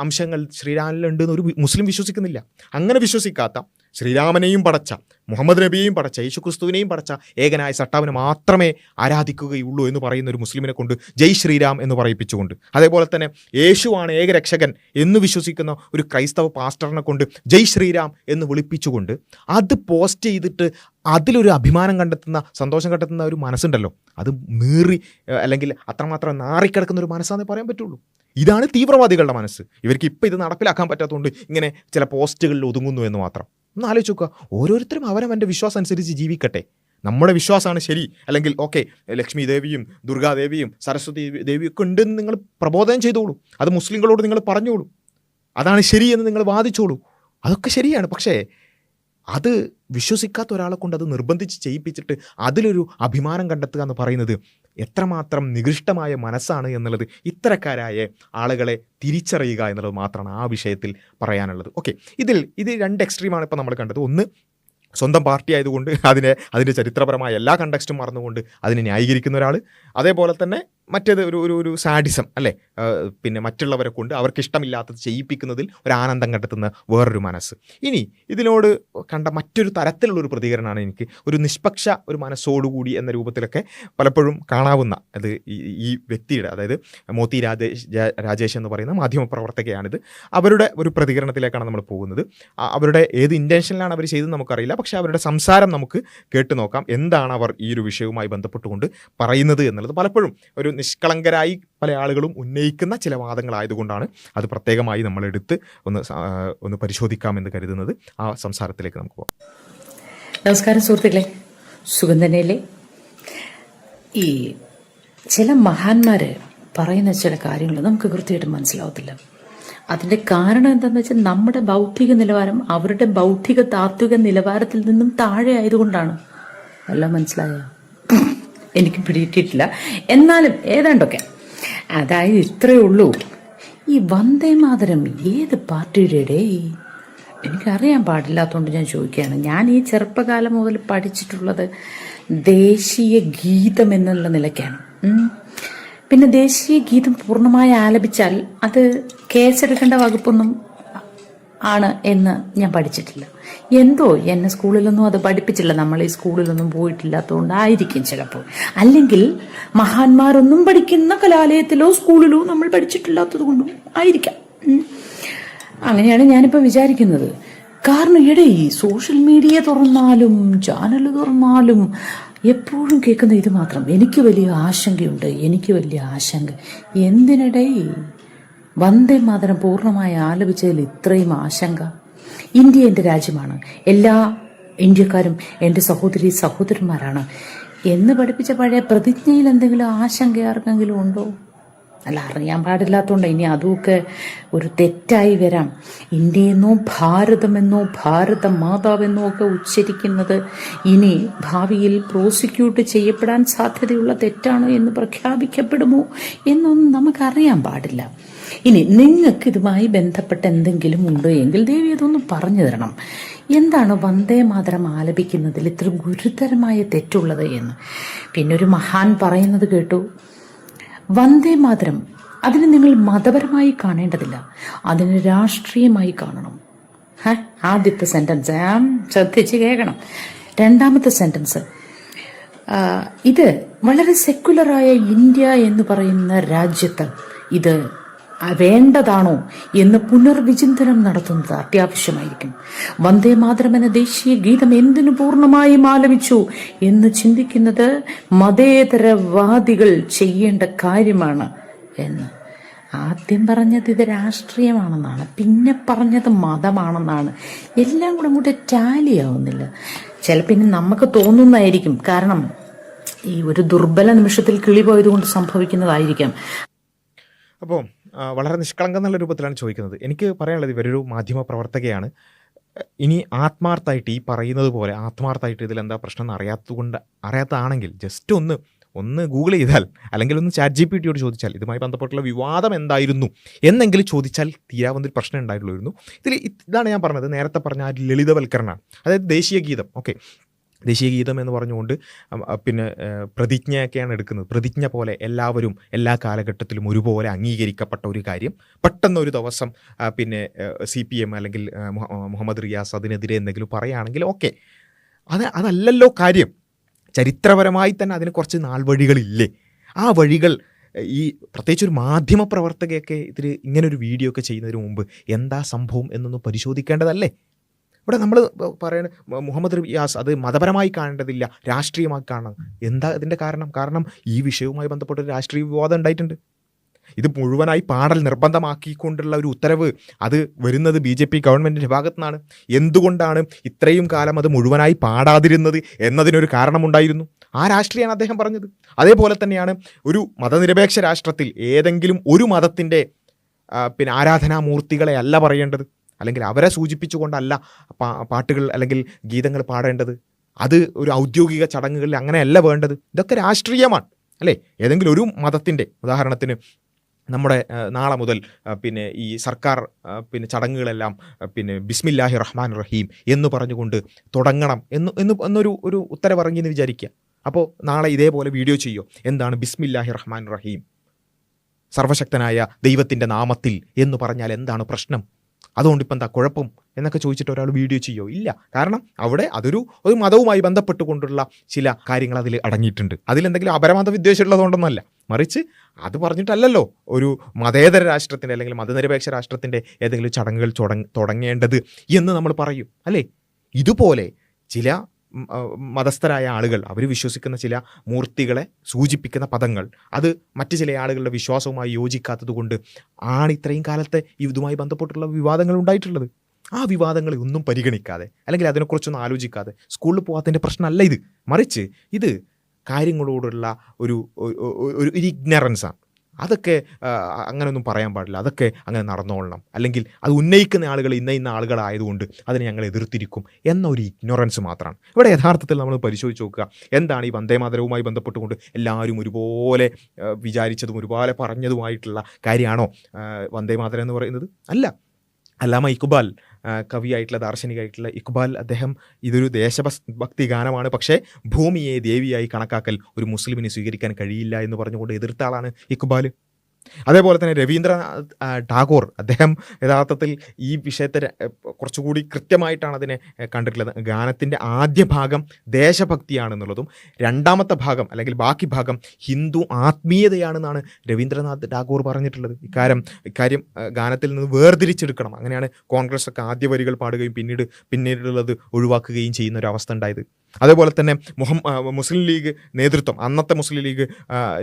അംശങ്ങൾ ശ്രീരാമനിലുണ്ടെന്ന് ഒരു മുസ്ലിം വിശ്വസിക്കുന്നില്ല. അങ്ങനെ വിശ്വസിക്കാത്ത, ശ്രീരാമനെയും പടച്ച, മുഹമ്മദ് നബിയെയും പടച്ച, യേശുക്രിസ്തുവിനെയും പടച്ച ഏകനായ സട്ടാവിനെ മാത്രമേ ആരാധിക്കുകയുള്ളൂ എന്ന് പറയുന്ന ഒരു മുസ്ലിമിനെ കൊണ്ട് ജയ് ശ്രീരാം എന്ന് പറയിപ്പിച്ചുകൊണ്ട്, അതേപോലെ തന്നെ യേശുവാണ് ഏകരക്ഷകൻ എന്ന് വിശ്വസിക്കുന്ന ഒരു ക്രൈസ്തവ പാസ്റ്ററിനെ കൊണ്ട് ജയ് ശ്രീരാം എന്ന് വിളിപ്പിച്ചുകൊണ്ട് അത് പോസ്റ്റ് ചെയ്തിട്ട് അതിലൊരു അഭിമാനം കണ്ടെത്തുന്ന, സന്തോഷം കണ്ടെത്തുന്ന ഒരു മനസ്സുണ്ടല്ലോ, അത് അല്ലെങ്കിൽ അത്രമാത്രം നാറിക്കിടക്കുന്ന ഒരു മനസ്സാന്നേ പറയാൻ പറ്റുള്ളൂ. ഇതാണ് തീവ്രവാദികളുടെ മനസ്സ്. ഇവർക്ക് ഇപ്പോൾ ഇത് നടപ്പിലാക്കാൻ പറ്റാത്തതുകൊണ്ട് ഇങ്ങനെ ചില പോസ്റ്റുകളിൽ ഒതുങ്ങുന്നു എന്ന് മാത്രം. ഒന്ന് ആലോചിച്ച് നോക്കുക, ഓരോരുത്തരും അവനവൻ്റെ വിശ്വാസം അനുസരിച്ച് ജീവിക്കട്ടെ. നമ്മുടെ വിശ്വാസമാണ് ശരി, അല്ലെങ്കിൽ ഓക്കെ ലക്ഷ്മി ദേവിയും ദുർഗാദേവിയും സരസ്വതി ദേവിയും ഒക്കെ ഉണ്ടെന്ന് നിങ്ങൾ പ്രബോധനം ചെയ്തോളൂ, അത് മുസ്ലിങ്ങളോട് നിങ്ങൾ പറഞ്ഞോളൂ, അതാണ് ശരിയെന്ന് നിങ്ങൾ വാദിച്ചോളൂ, അതൊക്കെ ശരിയാണ്. പക്ഷേ അത് വിശ്വസിക്കാത്ത ഒരാളെ കൊണ്ട് അത് നിർബന്ധിച്ച് ചെയ്യിപ്പിച്ചിട്ട് അതിലൊരു അഭിമാനം കണ്ടെത്തുക എന്ന് പറയുന്നത് എത്രമാത്രം നികൃഷ്ടമായ മനസ്സാണ് എന്നുള്ളത് ഇത്തരക്കാരായ ആളുകളെ തിരിച്ചറിയുക എന്നുള്ളത് മാത്രമാണ് ആ വിഷയത്തിൽ പറയാനുള്ളത്. ഓക്കെ, ഇത് രണ്ട് എക്സ്ട്രീമാണ് ഇപ്പോൾ നമ്മൾ കണ്ടത്. ഒന്ന്, സ്വന്തം പാർട്ടി ആയതുകൊണ്ട് അതിൻ്റെ ചരിത്രപരമായ എല്ലാ കണ്ടക്സ്റ്റും മറന്നുകൊണ്ട് അതിനെ ന്യായീകരിക്കുന്ന ഒരാൾ. അതേപോലെ തന്നെ മറ്റേത് ഒരു സാഡിസം, അല്ലേ? മറ്റുള്ളവരെ കൊണ്ട് അവർക്ക് ഇഷ്ടമില്ലാത്തത് ചെയ്യിപ്പിക്കുന്നതിൽ ഒരു ആനന്ദം കണ്ടെത്തുന്ന വേറൊരു മനസ്സ്. ഇനി ഇതിനോട് കണ്ട മറ്റൊരു തരത്തിലുള്ളൊരു പ്രതികരണമാണ് എനിക്ക് ഒരു നിഷ്പക്ഷ ഒരു മനസ്സോടുകൂടി എന്ന രൂപത്തിലൊക്കെ പലപ്പോഴും കാണാവുന്ന അത് ഈ വ്യക്തിയുടെ, അതായത് മോത്തി രാജേഷ് എന്ന് പറയുന്ന മാധ്യമപ്രവർത്തകയാണിത്. അവരുടെ ഒരു പ്രതികരണത്തിലേക്കാണ് നമ്മൾ പോകുന്നത്. അവരുടെ ഏത് ഇൻറ്റൻഷനിലാണ് അവർ ചെയ്തതെന്ന് നമുക്കറിയില്ല, പക്ഷേ അവരുടെ സംസാരം നമുക്ക് കേട്ടു നോക്കാം. എന്താണ് അവർ ഈ ഒരു വിഷയവുമായി ബന്ധപ്പെട്ടുകൊണ്ട് പറയുന്നത് എന്നുള്ളത് പലപ്പോഴും ഒരു നിഷ്കളങ്കരായി പല ആളുകളും ഉന്നയിക്കുന്ന ചില വാദങ്ങളായതുകൊണ്ടാണ് അത് പ്രത്യേകമായി നമ്മളെടുത്ത് ഒന്ന് പരിശോധിക്കാമെന്ന് കരുതുന്നത്. ആ സംസാരത്തിലേക്ക് നമുക്ക് പോകാം. നമസ്കാരം സുഹൃത്തുക്കളെ, സുഖം തന്നെയല്ലേ? ഈ ചില മഹാന്മാര് പറയുന്ന ചില കാര്യങ്ങൾ നമുക്ക് കൃത്യമായിട്ട് മനസ്സിലാവത്തില്ല. അതിന്റെ കാരണം എന്താണെന്ന് വെച്ചാൽ നമ്മുടെ ബൗദ്ധിക നിലവാരം അവരുടെ ബൗദ്ധിക താത്വിക നിലവാരത്തിൽ നിന്നും താഴെ ആയതുകൊണ്ടാണ്. എല്ലാം മനസ്സിലായോ? എനിക്ക് പിടിയിട്ടിട്ടില്ല, എന്നാലും ഏതാണ്ടൊക്കെ. അതായത് ഇത്രയേ ഉള്ളൂ. ഈ വന്ദേ മാതരം ഏത് പാർട്ടിയുടെ? എനിക്കറിയാൻ പാടില്ലാത്തതുകൊണ്ട് ഞാൻ ചോദിക്കുകയാണ്. ഞാൻ ഈ ചെറുപ്പകാലം മുതൽ പഠിച്ചിട്ടുള്ളത് ദേശീയ ഗീതം എന്നുള്ള നിലയ്ക്കാണ്. പിന്നെ ദേശീയ ഗീതം പൂർണ്ണമായി ആലപിച്ചാൽ അത് കേസെടുക്കേണ്ട വകുപ്പൊന്നും ആണ് എന്ന് ഞാൻ പഠിച്ചിട്ടില്ല. എന്തോ എന്നെ സ്കൂളിലൊന്നും അത് പഠിപ്പിച്ചില്ല. നമ്മൾ ഈ സ്കൂളിലൊന്നും പോയിട്ടില്ലാത്തതുകൊണ്ടായിരിക്കും ചിലപ്പോൾ. അല്ലെങ്കിൽ മഹാന്മാരൊന്നും പഠിക്കുന്ന കലാലയത്തിലോ സ്കൂളിലോ നമ്മൾ പഠിച്ചിട്ടില്ലാത്തത് കൊണ്ടും ആയിരിക്കാം. അങ്ങനെയാണ് ഞാനിപ്പോൾ വിചാരിക്കുന്നത്. കാരണം ഈ സോഷ്യൽ മീഡിയ തുറന്നാലും ചാനൽ തുറന്നാലും എപ്പോഴും കേൾക്കുന്ന ഇത് മാത്രം. എനിക്ക് വലിയ ആശങ്ക. എന്തിനിടെ വന്ദേ മാതരം പൂർണ്ണമായി ആലപിച്ചതിൽ ഇത്രയും ആശങ്ക? ഇന്ത്യ എൻ്റെ രാജ്യമാണ്, എല്ലാ ഇന്ത്യക്കാരും എൻ്റെ സഹോദരന്മാരാണ് എന്ന് പഠിപ്പിച്ച പഴയ പ്രതിജ്ഞയിൽ എന്തെങ്കിലും ആശങ്ക ആർക്കെങ്കിലും ഉണ്ടോ? അല്ല, അറിയാൻ പാടില്ലാത്തതുകൊണ്ട് ഇനി അതുമൊക്കെ ഒരു തെറ്റായി വരാം. ഇന്ത്യയെന്നോ ഭാരതമെന്നോ ഭാരത മാതാവെന്നോ ഒക്കെ ഉച്ചരിക്കുന്നത് ഇനി ഭാവിയിൽ പ്രോസിക്യൂട്ട് ചെയ്യപ്പെടാൻ സാധ്യതയുള്ള തെറ്റാണ് എന്ന് പ്രഖ്യാപിക്കപ്പെടുമോ എന്നൊന്നും നമുക്കറിയാൻ പാടില്ല. ഇനി നിങ്ങൾക്ക് ഇതുമായി ബന്ധപ്പെട്ട എന്തെങ്കിലും ഉണ്ടോ എങ്കിൽ ദേവി അതൊന്ന് പറഞ്ഞു തരണം. എന്താണ് വന്ദേ മാതരം ആലപിക്കുന്നതിൽ ഇത്ര ഗുരുതരമായ തെറ്റുള്ളത് എന്ന്? പിന്നെ ഒരു മഹാൻ പറയുന്നത് കേട്ടു, വന്ദേ മാതരം അതിന് നിങ്ങൾ മതപരമായി കാണേണ്ടതില്ല, അതിന് രാഷ്ട്രീയമായി കാണണം. ആദ്യത്തെ സെന്റൻസ് ശ്രദ്ധിച്ച് കേൾക്കണം. രണ്ടാമത്തെ സെന്റൻസ്, ഇത് വളരെ സെക്യുലറായ ഇന്ത്യ എന്ന് പറയുന്ന രാജ്യത്ത് ഇത് വേണ്ടതാണോ എന്ന് പുനർവിചിന്തനം നടത്തുന്നത് അത്യാവശ്യമായിരിക്കും. വന്ദേ മാതരം എന്ന ദേശീയ ഗീതം എന്തിനു പൂർണ്ണമായും ആലപിച്ചു എന്ന് ചിന്തിക്കുന്നത് മതേതരവാദികൾ ചെയ്യേണ്ട കാര്യമാണ് എന്ന്. ആദ്യം പറഞ്ഞത് ഇത് രാഷ്ട്രീയമാണെന്നാണ്, പിന്നെ പറഞ്ഞത് മതമാണെന്നാണ്. എല്ലാം കൂടെ അങ്ങോട്ട് ടാലിയാവുന്നില്ല. ചിലപ്പോൾ നമുക്ക് തോന്നുന്നതായിരിക്കും, കാരണം ഈ ഒരു ദുർബല നിമിഷത്തിൽ കിളി പോയതുകൊണ്ട് സംഭവിക്കുന്നതായിരിക്കാം. അപ്പോൾ വളരെ നിഷ്കളങ്കം എന്നുള്ള രൂപത്തിലാണ് ചോദിക്കുന്നത്. എനിക്ക് പറയാനുള്ളത്, ഇവരൊരു മാധ്യമ പ്രവർത്തകയാണ്. ഇനി ആത്മാർത്ഥമായിട്ട് ഈ പറയുന്നത് പോലെ ആത്മാർത്ഥമായിട്ട് ഇതിലെന്താ പ്രശ്നം എന്ന് അറിയാത്തതാണെങ്കിൽ ജസ്റ്റ് ഒന്ന് ഗൂഗിൾ ചെയ്താൽ, അല്ലെങ്കിൽ ഒന്ന് ChatGPT ചോദിച്ചാൽ ഇതുമായി ബന്ധപ്പെട്ടുള്ള വിവാദം എന്തായിരുന്നു എന്നെങ്കിലും ചോദിച്ചാൽ തീരാവുന്നൊരു പ്രശ്നം ഉണ്ടായിട്ടുള്ളൂ. ഇതാണ് ഞാൻ പറഞ്ഞത്, നേരത്തെ പറഞ്ഞ ആ ലളിതവൽക്കരണമാണ്. അതായത് ദേശീയ ഗീതം, ഓക്കെ, ദേശീയ ഗീതം എന്ന് പറഞ്ഞുകൊണ്ട് പിന്നെ പ്രതിജ്ഞയൊക്കെയാണ് എടുക്കുന്നത്. പ്രതിജ്ഞ പോലെ എല്ലാവരും എല്ലാ കാലഘട്ടത്തിലും ഒരുപോലെ അംഗീകരിക്കപ്പെട്ട ഒരു കാര്യം പെട്ടെന്നൊരു ദിവസം പിന്നെ CPM അല്ലെങ്കിൽ മുഹമ്മദ് റിയാസ് അതിനെതിരെ എന്തെങ്കിലും പറയുകയാണെങ്കിൽ ഓക്കെ, അതല്ലല്ലോ കാര്യം. ചരിത്രപരമായി തന്നെ അതിന് കുറച്ച് നാൾവഴികളില്ലേ? ആ വഴികൾ ഈ പ്രത്യേകിച്ച് ഒരു മാധ്യമ പ്രവർത്തകയൊക്കെ ഇതിൽ ഇങ്ങനൊരു വീഡിയോ ഒക്കെ ചെയ്യുന്നതിന് മുമ്പ് എന്താ സംഭവം എന്നൊന്ന് പരിശോധിക്കേണ്ടതല്ലേ? ഇവിടെ നമ്മൾ പറയുന്നത് മുഹമ്മദ് റിയാസ് അത് മതപരമായി കാണേണ്ടതില്ല, രാഷ്ട്രീയമായി കാണണം. എന്താ ഇതിൻ്റെ കാരണം ഈ വിഷയവുമായി ബന്ധപ്പെട്ട ഒരു രാഷ്ട്രീയ വിവാദം ഉണ്ടായിട്ടുണ്ട്. ഇത് മുഴുവനായി പാടൽ നിർബന്ധമാക്കിക്കൊണ്ടുള്ള ഒരു ഉത്തരവ് അത് വരുന്നത് BJP ഗവൺമെൻറ്റിൻ്റെ ഭാഗത്തു നിന്നാണ്. എന്തുകൊണ്ടാണ് ഇത്രയും കാലം അത് മുഴുവനായി പാടാതിരുന്നത് എന്നതിനൊരു കാരണമുണ്ടായിരുന്നു. ആ രാഷ്ട്രീയമാണ് അദ്ദേഹം പറഞ്ഞത്. അതേപോലെ തന്നെയാണ് ഒരു മതനിരപേക്ഷ രാഷ്ട്രത്തിൽ ഏതെങ്കിലും ഒരു മതത്തിൻ്റെ പിന്നെ ആരാധനാമൂർത്തികളെ അല്ല പറയേണ്ടത്, അല്ലെങ്കിൽ അവരെ സൂചിപ്പിച്ചുകൊണ്ടല്ല പാട്ടുകൾ അല്ലെങ്കിൽ ഗീതങ്ങൾ പാടേണ്ടത്. അത് ഒരു ഔദ്യോഗിക ചടങ്ങുകളിൽ അങ്ങനെയല്ല വേണ്ടത്. ഇതൊക്കെ രാഷ്ട്രീയമാണ് അല്ലേ? ഏതെങ്കിലും ഒരു മതത്തിൻ്റെ, ഉദാഹരണത്തിന് നമ്മുടെ നാളെ മുതൽ പിന്നെ ഈ സർക്കാർ പിന്നെ ചടങ്ങുകളെല്ലാം പിന്നെ ബിസ്മില്ലാഹി റഹ്മാൻ റഹീം എന്ന് പറഞ്ഞുകൊണ്ട് തുടങ്ങണം എന്നൊരു ഉത്തരവിറങ്ങിയെന്ന് വിചാരിക്കുക. അപ്പോൾ നാളെ ഇതേപോലെ വീഡിയോ ചെയ്യോ, എന്താണ് ബിസ്മില്ലാഹി റഹ്മാൻ റഹീം, സർവശക്തനായ ദൈവത്തിൻ്റെ നാമത്തിൽ എന്ന് പറഞ്ഞാൽ എന്താണ് പ്രശ്നം? അതുകൊണ്ട് ഇപ്പം എന്താ കുഴപ്പം എന്നൊക്കെ ചോദിച്ചിട്ട് ഒരാൾ വീഡിയോ ചെയ്യോ? ഇല്ല. കാരണം അവിടെ അതൊരു മതവുമായി ബന്ധപ്പെട്ടുകൊണ്ടുള്ള ചില കാര്യങ്ങൾ അതിൽ അടങ്ങിയിട്ടുണ്ട്. അതിലെന്തെങ്കിലും അപരമത വിദ്വേഷം ഉള്ളതുകൊണ്ടൊന്നല്ല, മറിച്ച് അത് പറഞ്ഞിട്ടല്ലല്ലോ ഒരു മതേതര രാഷ്ട്രത്തിൻ്റെ അല്ലെങ്കിൽ മതനിരപേക്ഷ രാഷ്ട്രത്തിൻ്റെ ഏതെങ്കിലും ചടങ്ങുകൾ തുടങ്ങേണ്ടത് എന്ന് നമ്മൾ പറയും അല്ലേ? ഇതുപോലെ ചില മതസ്ഥരായ ആളുകൾ അവർ വിശ്വസിക്കുന്ന ചില മൂർത്തികളെ സൂചിപ്പിക്കുന്ന പദങ്ങൾ അത് മറ്റ് ചില ആളുകളുടെ വിശ്വാസവുമായി യോജിക്കാത്തത് കൊണ്ട് ആണ് ഇത്രയും കാലത്തെ ഇതുമായി ബന്ധപ്പെട്ടുള്ള വിവാദങ്ങൾ ഉണ്ടായിട്ടുള്ളത്. ആ വിവാദങ്ങളെ ഒന്നും പരിഗണിക്കാതെ അല്ലെങ്കിൽ അതിനെക്കുറിച്ചൊന്നും ആലോചിക്കാതെ സ്കൂളിൽ പോകാത്തതിൻ്റെ പ്രശ്നമല്ല ഇത്, മറിച്ച് ഇത് കാര്യങ്ങളോടുള്ള ഒരു ഇഗ്നറൻസാണ്. അതൊക്കെ അങ്ങനെയൊന്നും പറയാൻ പാടില്ല, അതൊക്കെ അങ്ങനെ നടന്നോളണം, അല്ലെങ്കിൽ അത് ഉന്നയിക്കുന്ന ആളുകൾ ഇന്ന ആളുകളായതുകൊണ്ട് അതിനെ ഞങ്ങൾ എതിർത്തിരിക്കും എന്നൊരു ഇഗ്നോറൻസ് മാത്രമാണ്. ഇവിടെ യഥാർത്ഥത്തിൽ നമ്മൾ പരിശോധിച്ച് നോക്കുക, എന്താണ് ഈ വന്ദേമാതരവുമായി ബന്ധപ്പെട്ടുകൊണ്ട് എല്ലാവരും ഒരുപോലെ വിചാരിച്ചതും ഒരുപോലെ പറഞ്ഞതുമായിട്ടുള്ള കാര്യമാണോ വന്ദേമാതരം എന്ന് പറയുന്നത്? അല്ല. അല്ലാമ ഇക്ബാൽ, കവിയായിട്ടുള്ള ദാർശനികമായിട്ടുള്ള ഇക്ബാൽ, അദ്ദേഹം ഇതൊരു ദേശഭക്തി ഗാനമാണ്, പക്ഷേ ഭൂമിയെ ദേവിയായി കണക്കാക്കൽ ഒരു മുസ്ലിമിന് സ്വീകരിക്കാൻ കഴിയില്ല എന്ന് പറഞ്ഞുകൊണ്ട് എതിർത്ത ആളാണ് ഇക്ബാൽ. അതേപോലെ തന്നെ രവീന്ദ്രനാഥ് ടാഗോർ, അദ്ദേഹം യഥാർത്ഥത്തിൽ ഈ വിഷയത്തെ കുറച്ചുകൂടി കൃത്യമായിട്ടാണ് അതിനെ കണ്ടിട്ടുള്ളത്. ഗാനത്തിൻ്റെ ആദ്യ ഭാഗം ദേശഭക്തിയാണെന്നുള്ളതും രണ്ടാമത്തെ ഭാഗം അല്ലെങ്കിൽ ബാക്കി ഭാഗം ഹിന്ദു ആത്മീയതയാണെന്നാണ് രവീന്ദ്രനാഥ് ടാഗോർ പറഞ്ഞിട്ടുള്ളത്. ഇക്കാര്യം ഗാനത്തിൽ നിന്ന് വേർതിരിച്ചെടുക്കണം. അങ്ങനെയാണ് കോൺഗ്രസ് ഒക്കെ ആദ്യ വരികൾ പാടുകയും പിന്നീടുള്ളത് ഒഴിവാക്കുകയും ചെയ്യുന്ന ഒരു അവസ്ഥ ഉണ്ടായത്. അതേപോലെ തന്നെ മുസ്ലിം ലീഗ് നേതൃത്വം, അന്നത്തെ മുസ്ലിം ലീഗ്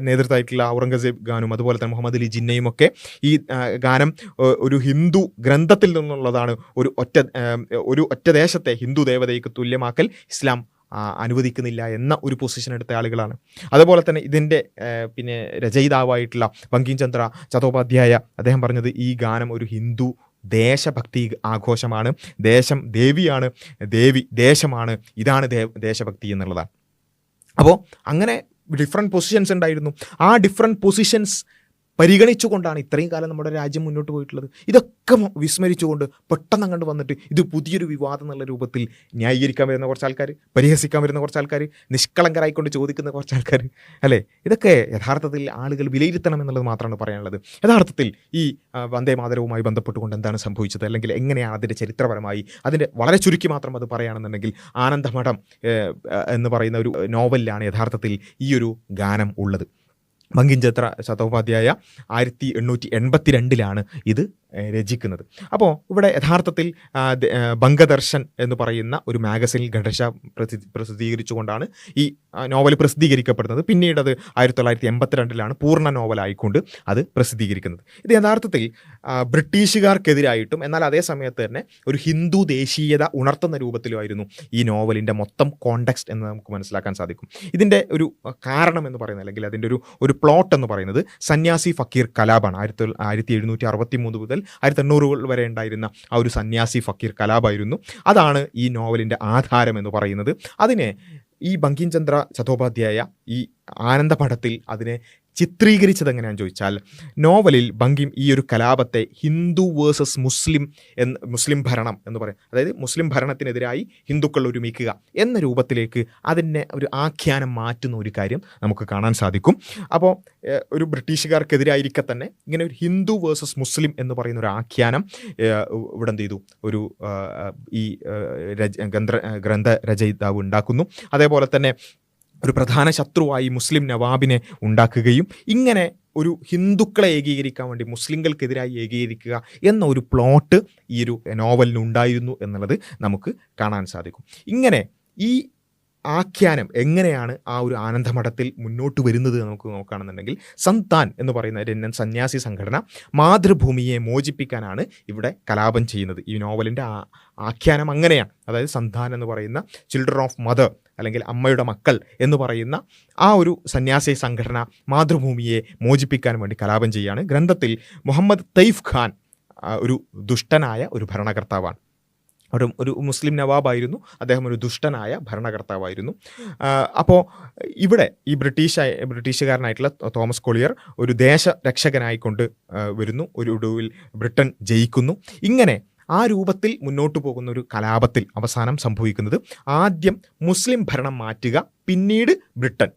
നേതൃത്വമായിട്ടുള്ള ഔറംഗസേബ് ഖാനും അതുപോലെ തന്നെ മുഹമ്മദ് അലി ജിന്നയും ഒക്കെ ഈ ഗാനം ഒരു ഹിന്ദു ഗ്രന്ഥത്തിൽ നിന്നുള്ളതാണ്, ഒരു ഒറ്റ ദേശത്തെ ഹിന്ദു ദേവതയ്ക്ക് തുല്യമാക്കൽ ഇസ്ലാം അനുവദിക്കുന്നില്ല എന്ന ഒരു പൊസിഷൻ എടുത്ത ആളുകളാണ്. അതുപോലെ തന്നെ ഇതിൻ്റെ രചയിതാവായിട്ടുള്ള ബങ്കിം ചന്ദ്ര ചതോപാധ്യായ, അദ്ദേഹം പറഞ്ഞത് ഈ ഗാനം ഒരു ഹിന്ദു ദേശഭക്തി ആഘോഷമാണ്, ദേശം ദേവിയാണ്, ദേവി ദേശമാണ്, ഇതാണ് ദേശഭക്തി എന്നുള്ളതാണ്. അപ്പോൾ അങ്ങനെ ഡിഫറെൻറ്റ് പൊസിഷൻസ് ഉണ്ടായിരുന്നു. ആ ഡിഫറെൻറ്റ് പൊസിഷൻസ് പരിഗണിച്ചുകൊണ്ടാണ് ഇത്രയും കാലം നമ്മുടെ രാജ്യം മുന്നോട്ട് പോയിട്ടുള്ളത്. ഇതൊക്കെ വിസ്മരിച്ചുകൊണ്ട് പെട്ടെന്ന് അങ്ങോട്ട് വന്നിട്ട് ഇത് പുതിയൊരു വിവാദം എന്നുള്ള രൂപത്തിൽ ന്യായീകരിക്കാൻ വരുന്ന കുറച്ച് ആൾക്കാർ, പരിഹസിക്കാൻ വരുന്ന കുറച്ച് ആൾക്കാർ, നിഷ്കളങ്കരായിക്കൊണ്ട് ചോദിക്കുന്ന കുറച്ച് ആൾക്കാർ, അല്ലേ? ഇതൊക്കെ യഥാർത്ഥത്തിൽ ആളുകൾ വിലയിരുത്തണം എന്നുള്ളത് മാത്രമാണ് പറയാനുള്ളത്. യഥാർത്ഥത്തിൽ ഈ വന്ദേമാതരവുമായി ബന്ധപ്പെട്ടുകൊണ്ട് എന്താണ് സംഭവിച്ചത്, അല്ലെങ്കിൽ എങ്ങനെയാണ് അതിൻ്റെ ചരിത്രപരമായി, അതിൻ്റെ വളരെ ചുരുക്കി മാത്രം അത് പറയുകയാണെന്നുണ്ടെങ്കിൽ ആനന്ദമഠം എന്ന് പറയുന്ന ഒരു നോവലിലാണ് യഥാർത്ഥത്തിൽ ഈ ഒരു ഗാനം ഉള്ളത്. ബങ്കിം ചന്ദ്ര ചതോപാധ്യായ 1882 ഇത് രചിക്കുന്നത്. അപ്പോൾ ഇവിടെ യഥാർത്ഥത്തിൽ ബംഗദർശൻ എന്ന് പറയുന്ന ഒരു മാഗസിനിൽ ഘടശ പ്രസിദ്ധീകരിച്ചുകൊണ്ടാണ് ഈ നോവൽ പ്രസിദ്ധീകരിക്കപ്പെടുന്നത്. പിന്നീട് അത് 1982 പൂർണ്ണ നോവലായിക്കൊണ്ട് അത് പ്രസിദ്ധീകരിക്കുന്നത്. ഇത് യഥാർത്ഥത്തിൽ ബ്രിട്ടീഷുകാർക്കെതിരായിട്ടും എന്നാൽ അതേ സമയത്ത് തന്നെ ഒരു ഹിന്ദു ദേശീയത ഉണർത്തുന്ന രൂപത്തിലുമായിരുന്നു ഈ നോവലിൻ്റെ മൊത്തം കോണ്ടെക്സ്റ്റ് എന്ന് നമുക്ക് മനസ്സിലാക്കാൻ സാധിക്കും. ഇതിൻ്റെ ഒരു കാരണം എന്ന് പറയുന്നത്, അല്ലെങ്കിൽ അതിൻ്റെ ഒരു പ്ലോട്ട് എന്ന് പറയുന്നത് സന്യാസി ഫക്കീർ കലാപാണ്. 1763 മുതൽ 1800 വരെ ഉണ്ടായിരുന്ന ആ ഒരു സന്യാസി ഫക്കീർ കലാപായിരുന്നു. അതാണ് ഈ നോവലിൻ്റെ ആധാരം എന്ന് പറയുന്നത്. അതിനെ ഈ ബങ്കിം ചന്ദ്ര ചതോപാധ്യായ ഈ ആനന്ദമഠത്തിൽ അതിനെ ചിത്രീകരിച്ചത് എങ്ങനെയാണെന്ന് ചോദിച്ചാൽ, നോവലിൽ ബങ്കിം ഈ ഒരു കലാപത്തെ ഹിന്ദു വേഴ്സസ് മുസ്ലിം ഭരണം എന്ന് പറയും, അതായത് മുസ്ലിം ഭരണത്തിനെതിരായി ഹിന്ദുക്കൾ ഒരുമിക്കുക എന്ന രൂപത്തിലേക്ക് അതിനെ ഒരു ആഖ്യാനം മാറ്റുന്ന ഒരു കാര്യം നമുക്ക് കാണാൻ സാധിക്കും. അപ്പോൾ ഒരു ബ്രിട്ടീഷുകാർക്കെതിരായിരിക്കെ തന്നെ ഇങ്ങനെ ഒരു ഹിന്ദു വേഴ്സസ് മുസ്ലിം എന്ന് പറയുന്ന ഒരു ആഖ്യാനം ഇവിടെ എന്ത് ചെയ്തു, ഒരു ഈ ഗ്രന്ഥ രചയിതാവ് ഉണ്ടാക്കുന്നു. അതേപോലെ തന്നെ ഒരു പ്രധാന ശത്രുവായി മുസ്ലിം നവാബിനെ ഉണ്ടാക്കുകയും ഇങ്ങനെ ഒരു ഹിന്ദുക്കളെ ഏകീകരിക്കാൻ വേണ്ടി മുസ്ലിങ്ങൾക്കെതിരായി ഏകീകരിക്കുക എന്ന ഒരു പ്ലോട്ട് ഈ ഒരു നോവലിനുണ്ടായിരുന്നു എന്നുള്ളത് നമുക്ക് കാണാൻ സാധിക്കും. ഇങ്ങനെ ഈ ആഖ്യാനം എങ്ങനെയാണ് ആ ഒരു ആനന്ദമഠത്തിൽ മുന്നോട്ട് വരുന്നത് നമുക്ക് നോക്കുകയാണെന്നുണ്ടെങ്കിൽ, സന്താൻ എന്ന് പറയുന്ന ഒരു സന്യാസി സംഘടന മാതൃഭൂമിയെ മോചിപ്പിക്കാനാണ് ഇവിടെ കലാപം ചെയ്യുന്നത്. ഈ നോവലിൻ്റെ ആഖ്യാനം അങ്ങനെയാണ്. അതായത് സന്താൻ എന്ന് പറയുന്ന ചിൽഡ്രൻ ഓഫ് മദർ അല്ലെങ്കിൽ അമ്മയുടെ മക്കൾ എന്ന് പറയുന്ന ആ ഒരു സന്യാസി സംഘടന മാതൃഭൂമിയെ മോചിപ്പിക്കാൻ വേണ്ടി കലാപം ചെയ്യുകയാണ്. ഗ്രന്ഥത്തിൽ മുഹമ്മദ് തൈഫ് ഖാൻ ഒരു ദുഷ്ടനായ ഒരു ഭരണകർത്താവാണ്. ഒരു മുസ്ലിം നവാബായിരുന്നു അദ്ദേഹം, ഒരു ദുഷ്ടനായ ഭരണകർത്താവായിരുന്നു. അപ്പോൾ ഇവിടെ ഈ ബ്രിട്ടീഷുകാരനായിട്ടുള്ള തോമസ് കൊളിയർ ഒരു ദേശരക്ഷകനായിക്കൊണ്ട് വരുന്നു. ഒടുവിൽ ബ്രിട്ടൻ ജയിക്കുന്നു. ഇങ്ങനെ ആ രൂപത്തിൽ മുന്നോട്ട് പോകുന്ന ഒരു കലാപത്തിൽ അവസാനം സംഭവിക്കുന്നത് ആദ്യം മുസ്ലിം ഭരണം മാറ്റുക, പിന്നീട് ബ്രിട്ടൻ,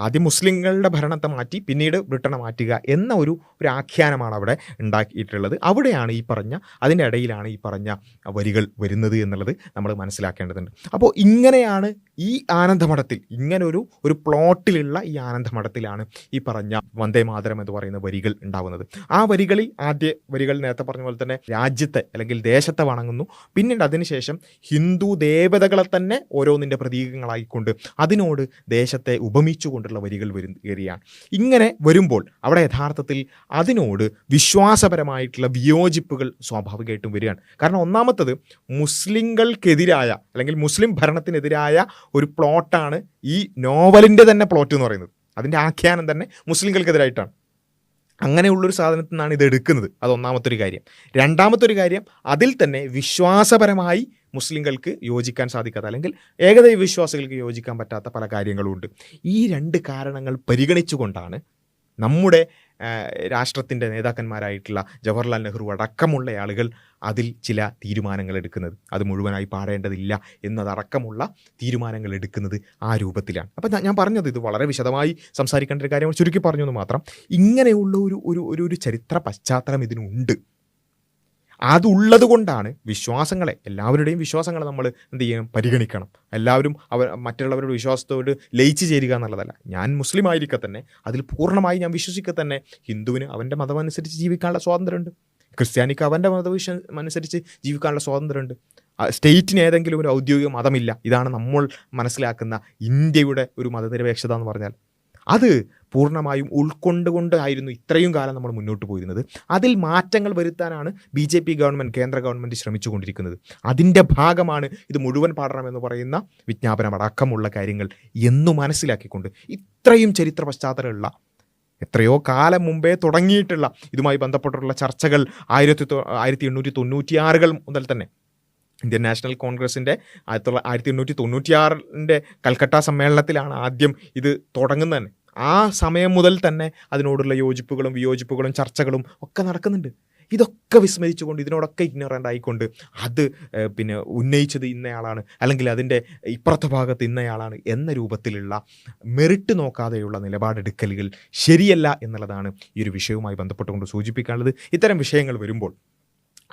ആദ്യം മുസ്ലിങ്ങളുടെ ഭരണത്തെ മാറ്റി പിന്നീട് ബ്രിട്ടനെ മാറ്റുക എന്ന ഒരു ആഖ്യാനമാണ് അവിടെ ഉണ്ടാക്കിയിട്ടുള്ളത്. അവിടെയാണ് ഈ പറഞ്ഞ, അതിൻ്റെ ഇടയിലാണ് ഈ പറഞ്ഞ വരികൾ വരുന്നത് എന്നുള്ളത് നമ്മൾ മനസ്സിലാക്കേണ്ടതുണ്ട്. അപ്പോൾ ഇങ്ങനെയാണ് ഈ ആനന്ദമഠത്തിൽ, ഇങ്ങനെ ഒരു പ്ലോട്ടിലുള്ള ഈ ആനന്ദമഠത്തിലാണ് ഈ പറഞ്ഞ വന്ദേമാതരം എന്ന് പറയുന്ന വരികൾ ഉണ്ടാവുന്നത്. ആ വരികളിൽ ആദ്യ വരികൾ നേരത്തെ പറഞ്ഞ പോലെ തന്നെ രാജ്യത്തെ അല്ലെങ്കിൽ ദേശത്തെ വണങ്ങുന്നു. പിന്നീട് അതിനുശേഷം ഹിന്ദു ദേവതകളെ തന്നെ ഓരോന്നിൻ്റെ പ്രതീകങ്ങളായിക്കൊണ്ട് അതിനോട് ദേശത്തെ ഉപമിച്ചുകൊണ്ട് വരികൾ വരികയാണ്. ഇങ്ങനെ വരുമ്പോൾ അവിടെ യഥാർത്ഥത്തിൽ അതിനോട് വിശ്വാസപരമായിട്ടുള്ള വിയോജിപ്പുകൾ സ്വാഭാവികമായിട്ടും വരികയാണ്. കാരണം ഒന്നാമത്തത് മുസ്ലിങ്ങൾക്കെതിരായ അല്ലെങ്കിൽ മുസ്ലിം ഭരണത്തിനെതിരായ ഒരു പ്ലോട്ടാണ് ഈ നോവലിൻ്റെ തന്നെ പ്ലോട്ട് എന്ന് പറയുന്നത്. അതിൻ്റെ ആഖ്യാനം തന്നെ മുസ്ലിങ്ങൾക്കെതിരായിട്ടാണ്. അങ്ങനെയുള്ളൊരു സാധനത്തിൽ നിന്നാണ് ഇത് എടുക്കുന്നത്. അത് ഒന്നാമത്തെ ഒരു കാര്യം. രണ്ടാമത്തെ ഒരു കാര്യം, അതിൽ തന്നെ വിശ്വാസപരമായി മുസ്ലിങ്ങൾക്ക് യോജിക്കാൻ സാധിക്കാത്ത, അല്ലെങ്കിൽ ഏകദൈവ വിശ്വാസികൾക്ക് യോജിക്കാൻ പറ്റാത്ത പല കാര്യങ്ങളുമുണ്ട്. ഈ രണ്ട് കാരണങ്ങൾ പരിഗണിച്ചുകൊണ്ടാണ് നമ്മുടെ രാഷ്ട്രത്തിൻ്റെ നേതാക്കന്മാരായിട്ടുള്ള ജവഹർലാൽ നെഹ്റു അടക്കമുള്ള ആളുകൾ അതിൽ ചില തീരുമാനങ്ങൾ എടുക്കുന്നത്. അത് മുഴുവനായി പാടേണ്ടതില്ല എന്നതടക്കമുള്ള തീരുമാനങ്ങൾ എടുക്കുന്നത് ആ രൂപത്തിലാണ്. അപ്പം ഞാൻ പറഞ്ഞത് ഇത് വളരെ വിശദമായി സംസാരിക്കേണ്ട ഒരു കാര്യം ചുരുക്കി പറഞ്ഞു എന്ന് മാത്രം. ഇങ്ങനെയുള്ള ഒരു ചരിത്ര പശ്ചാത്തലം ഇതിനുണ്ട്. അതുള്ളത് കൊണ്ടാണ് വിശ്വാസങ്ങളെ, എല്ലാവരുടെയും വിശ്വാസങ്ങളെ നമ്മൾ എന്ത് ചെയ്യണം, പരിഗണിക്കണം. എല്ലാവരും മറ്റുള്ളവരുടെ വിശ്വാസത്തോട് ലയിച്ചു ചേരുക എന്നുള്ളതല്ല. ഞാൻ മുസ്ലിം ആയിരിക്കെ തന്നെ അതിൽ പൂർണ്ണമായി ഞാൻ വിശ്വസിക്കെ തന്നെ ഹിന്ദുവിന് അവൻ്റെ മതം അനുസരിച്ച് ജീവിക്കാനുള്ള സ്വാതന്ത്ര്യമുണ്ട്, ക്രിസ്ത്യാനിക്ക് അവൻ്റെ മതവിശ്വാസം അനുസരിച്ച് ജീവിക്കാനുള്ള സ്വാതന്ത്ര്യമുണ്ട്. സ്റ്റേറ്റിന് ഏതെങ്കിലും ഒരു ഔദ്യോഗിക മതമില്ല. ഇതാണ് നമ്മൾ മനസ്സിലാക്കുന്ന ഇന്ത്യയുടെ ഒരു മതനിരപേക്ഷത എന്ന് പറഞ്ഞാൽ. അത് പൂർണ്ണമായും ഉൾക്കൊണ്ടുകൊണ്ടായിരുന്നു ഇത്രയും കാലം നമ്മൾ മുന്നോട്ട് പോയിരുന്നത്. അതിൽ മാറ്റങ്ങൾ വരുത്താനാണ് BJP ഗവൺമെൻറ്, കേന്ദ്ര ഗവൺമെൻറ് ശ്രമിച്ചുകൊണ്ടിരിക്കുന്നത്. അതിൻ്റെ ഭാഗമാണ് ഇത് മുഴുവൻ പാടണമെന്ന് പറയുന്ന വിജ്ഞാപനം അടക്കമുള്ള കാര്യങ്ങൾ എന്ന് മനസ്സിലാക്കിക്കൊണ്ട് ഇത്രയും ചരിത്ര പശ്ചാത്തലമുള്ള, എത്രയോ കാലം മുമ്പേ തുടങ്ങിയിട്ടുള്ള ഇതുമായി ബന്ധപ്പെട്ടുള്ള ചർച്ചകൾ 1896 മുതൽ തന്നെ ഇന്ത്യൻ നാഷണൽ കോൺഗ്രസിൻ്റെ 1896 കൽക്കട്ട സമ്മേളനത്തിലാണ് ആദ്യം ഇത് തുടങ്ങുന്നത് തന്നെ. ആ സമയം മുതൽ തന്നെ അതിനോടുള്ള യോജിപ്പുകളും വിയോജിപ്പുകളും ചർച്ചകളും ഒക്കെ നടക്കുന്നുണ്ട്. ഇതൊക്കെ വിസ്മരിച്ചുകൊണ്ട്, ഇതിനോടൊക്കെ ഇഗ്നോറൻ്റ് ആയിക്കൊണ്ട് അത് പിന്നെ ഉന്നയിച്ചത് ഇന്നയാളാണ്, അല്ലെങ്കിൽ അതിൻ്റെ ഇപ്പുറത്തെ ഭാഗത്ത് ഇന്നയാളാണ് എന്ന രൂപത്തിലുള്ള മെറിറ്റ് നോക്കാതെയുള്ള നിലപാടെടുക്കലുകൾ ശരിയല്ല എന്നുള്ളതാണ് ഈ ഒരു വിഷയവുമായി ബന്ധപ്പെട്ടുകൊണ്ട് സൂചിപ്പിക്കാനുള്ളത്. ഇത്തരം വിഷയങ്ങൾ വരുമ്പോൾ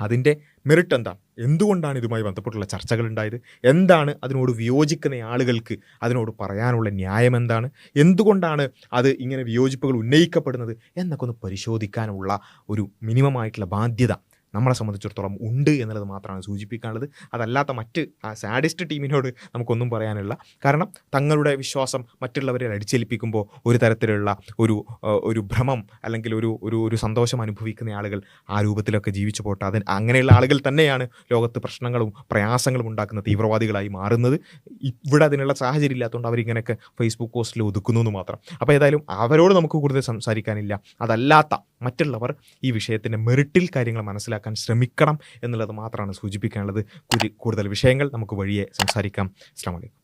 അതിൻ്റെ മെറിറ്റ് എന്താണ്, എന്തുകൊണ്ടാണ് ഇതുമായി ബന്ധപ്പെട്ടുള്ള ചർച്ചകൾ ഉണ്ടായത്, എന്താണ് അതിനോട് വിയോജിക്കുന്ന ആളുകൾക്ക് അതിനോട് പറയാനുള്ള ന്യായം എന്താണ്, എന്തുകൊണ്ടാണ് അത് ഇങ്ങനെ വിയോജിപ്പുകൾ ഉന്നയിക്കപ്പെടുന്നത് എന്നൊക്കെ ഒന്ന് പരിശോധിക്കാനുള്ള ഒരു മിനിമമായിട്ടുള്ള ബാധ്യത നമ്മളെ സംബന്ധിച്ചിടത്തോളം ഉണ്ട് എന്നുള്ളത് മാത്രമാണ് സൂചിപ്പിക്കാനുള്ളത്. അതല്ലാത്ത മറ്റ് സാഡിസ്റ്റ് ടീമിനോട് നമുക്കൊന്നും പറയാനുള്ള, കാരണം തങ്ങളുടെ വിശ്വാസം മറ്റുള്ളവരെ അടിച്ചേൽപ്പിക്കുമ്പോൾ ഒരു തരത്തിലുള്ള ഒരു ഭ്രമം അല്ലെങ്കിൽ ഒരു സന്തോഷം അനുഭവിക്കുന്ന ആളുകൾ ആ രൂപത്തിലൊക്കെ ജീവിച്ചു പോട്ടെ. അങ്ങനെയുള്ള ആളുകൾ തന്നെയാണ് ലോകത്ത് പ്രശ്നങ്ങളും പ്രയാസങ്ങളും ഉണ്ടാക്കുന്ന തീവ്രവാദികളായി മാറുന്നത്. ഇവിടെ അതിനുള്ള സാഹചര്യം ഇല്ലാത്തതുകൊണ്ട് അവരിങ്ങനെയൊക്കെ ഫേസ്ബുക്ക് പോസ്റ്റിൽ ഒതുക്കുന്നു എന്ന് മാത്രം. അപ്പോൾ ഏതായാലും അവരോട് നമുക്ക് കൂടുതൽ സംസാരിക്കാനില്ല. അതല്ലാത്ത മറ്റുള്ളവർ ഈ വിഷയത്തിൻ്റെ മെറിറ്റിൽ കാര്യങ്ങൾ മനസ്സിലാക്കാൻ ശ്രമിക്കണം എന്നുള്ളത് മാത്രമാണ് സൂചിപ്പിക്കാനുള്ളത്. കൂടുതൽ വിഷയങ്ങൾ നമുക്ക് വഴിയെ സംസാരിക്കാം. അസ്സലാമു അലൈക്കും.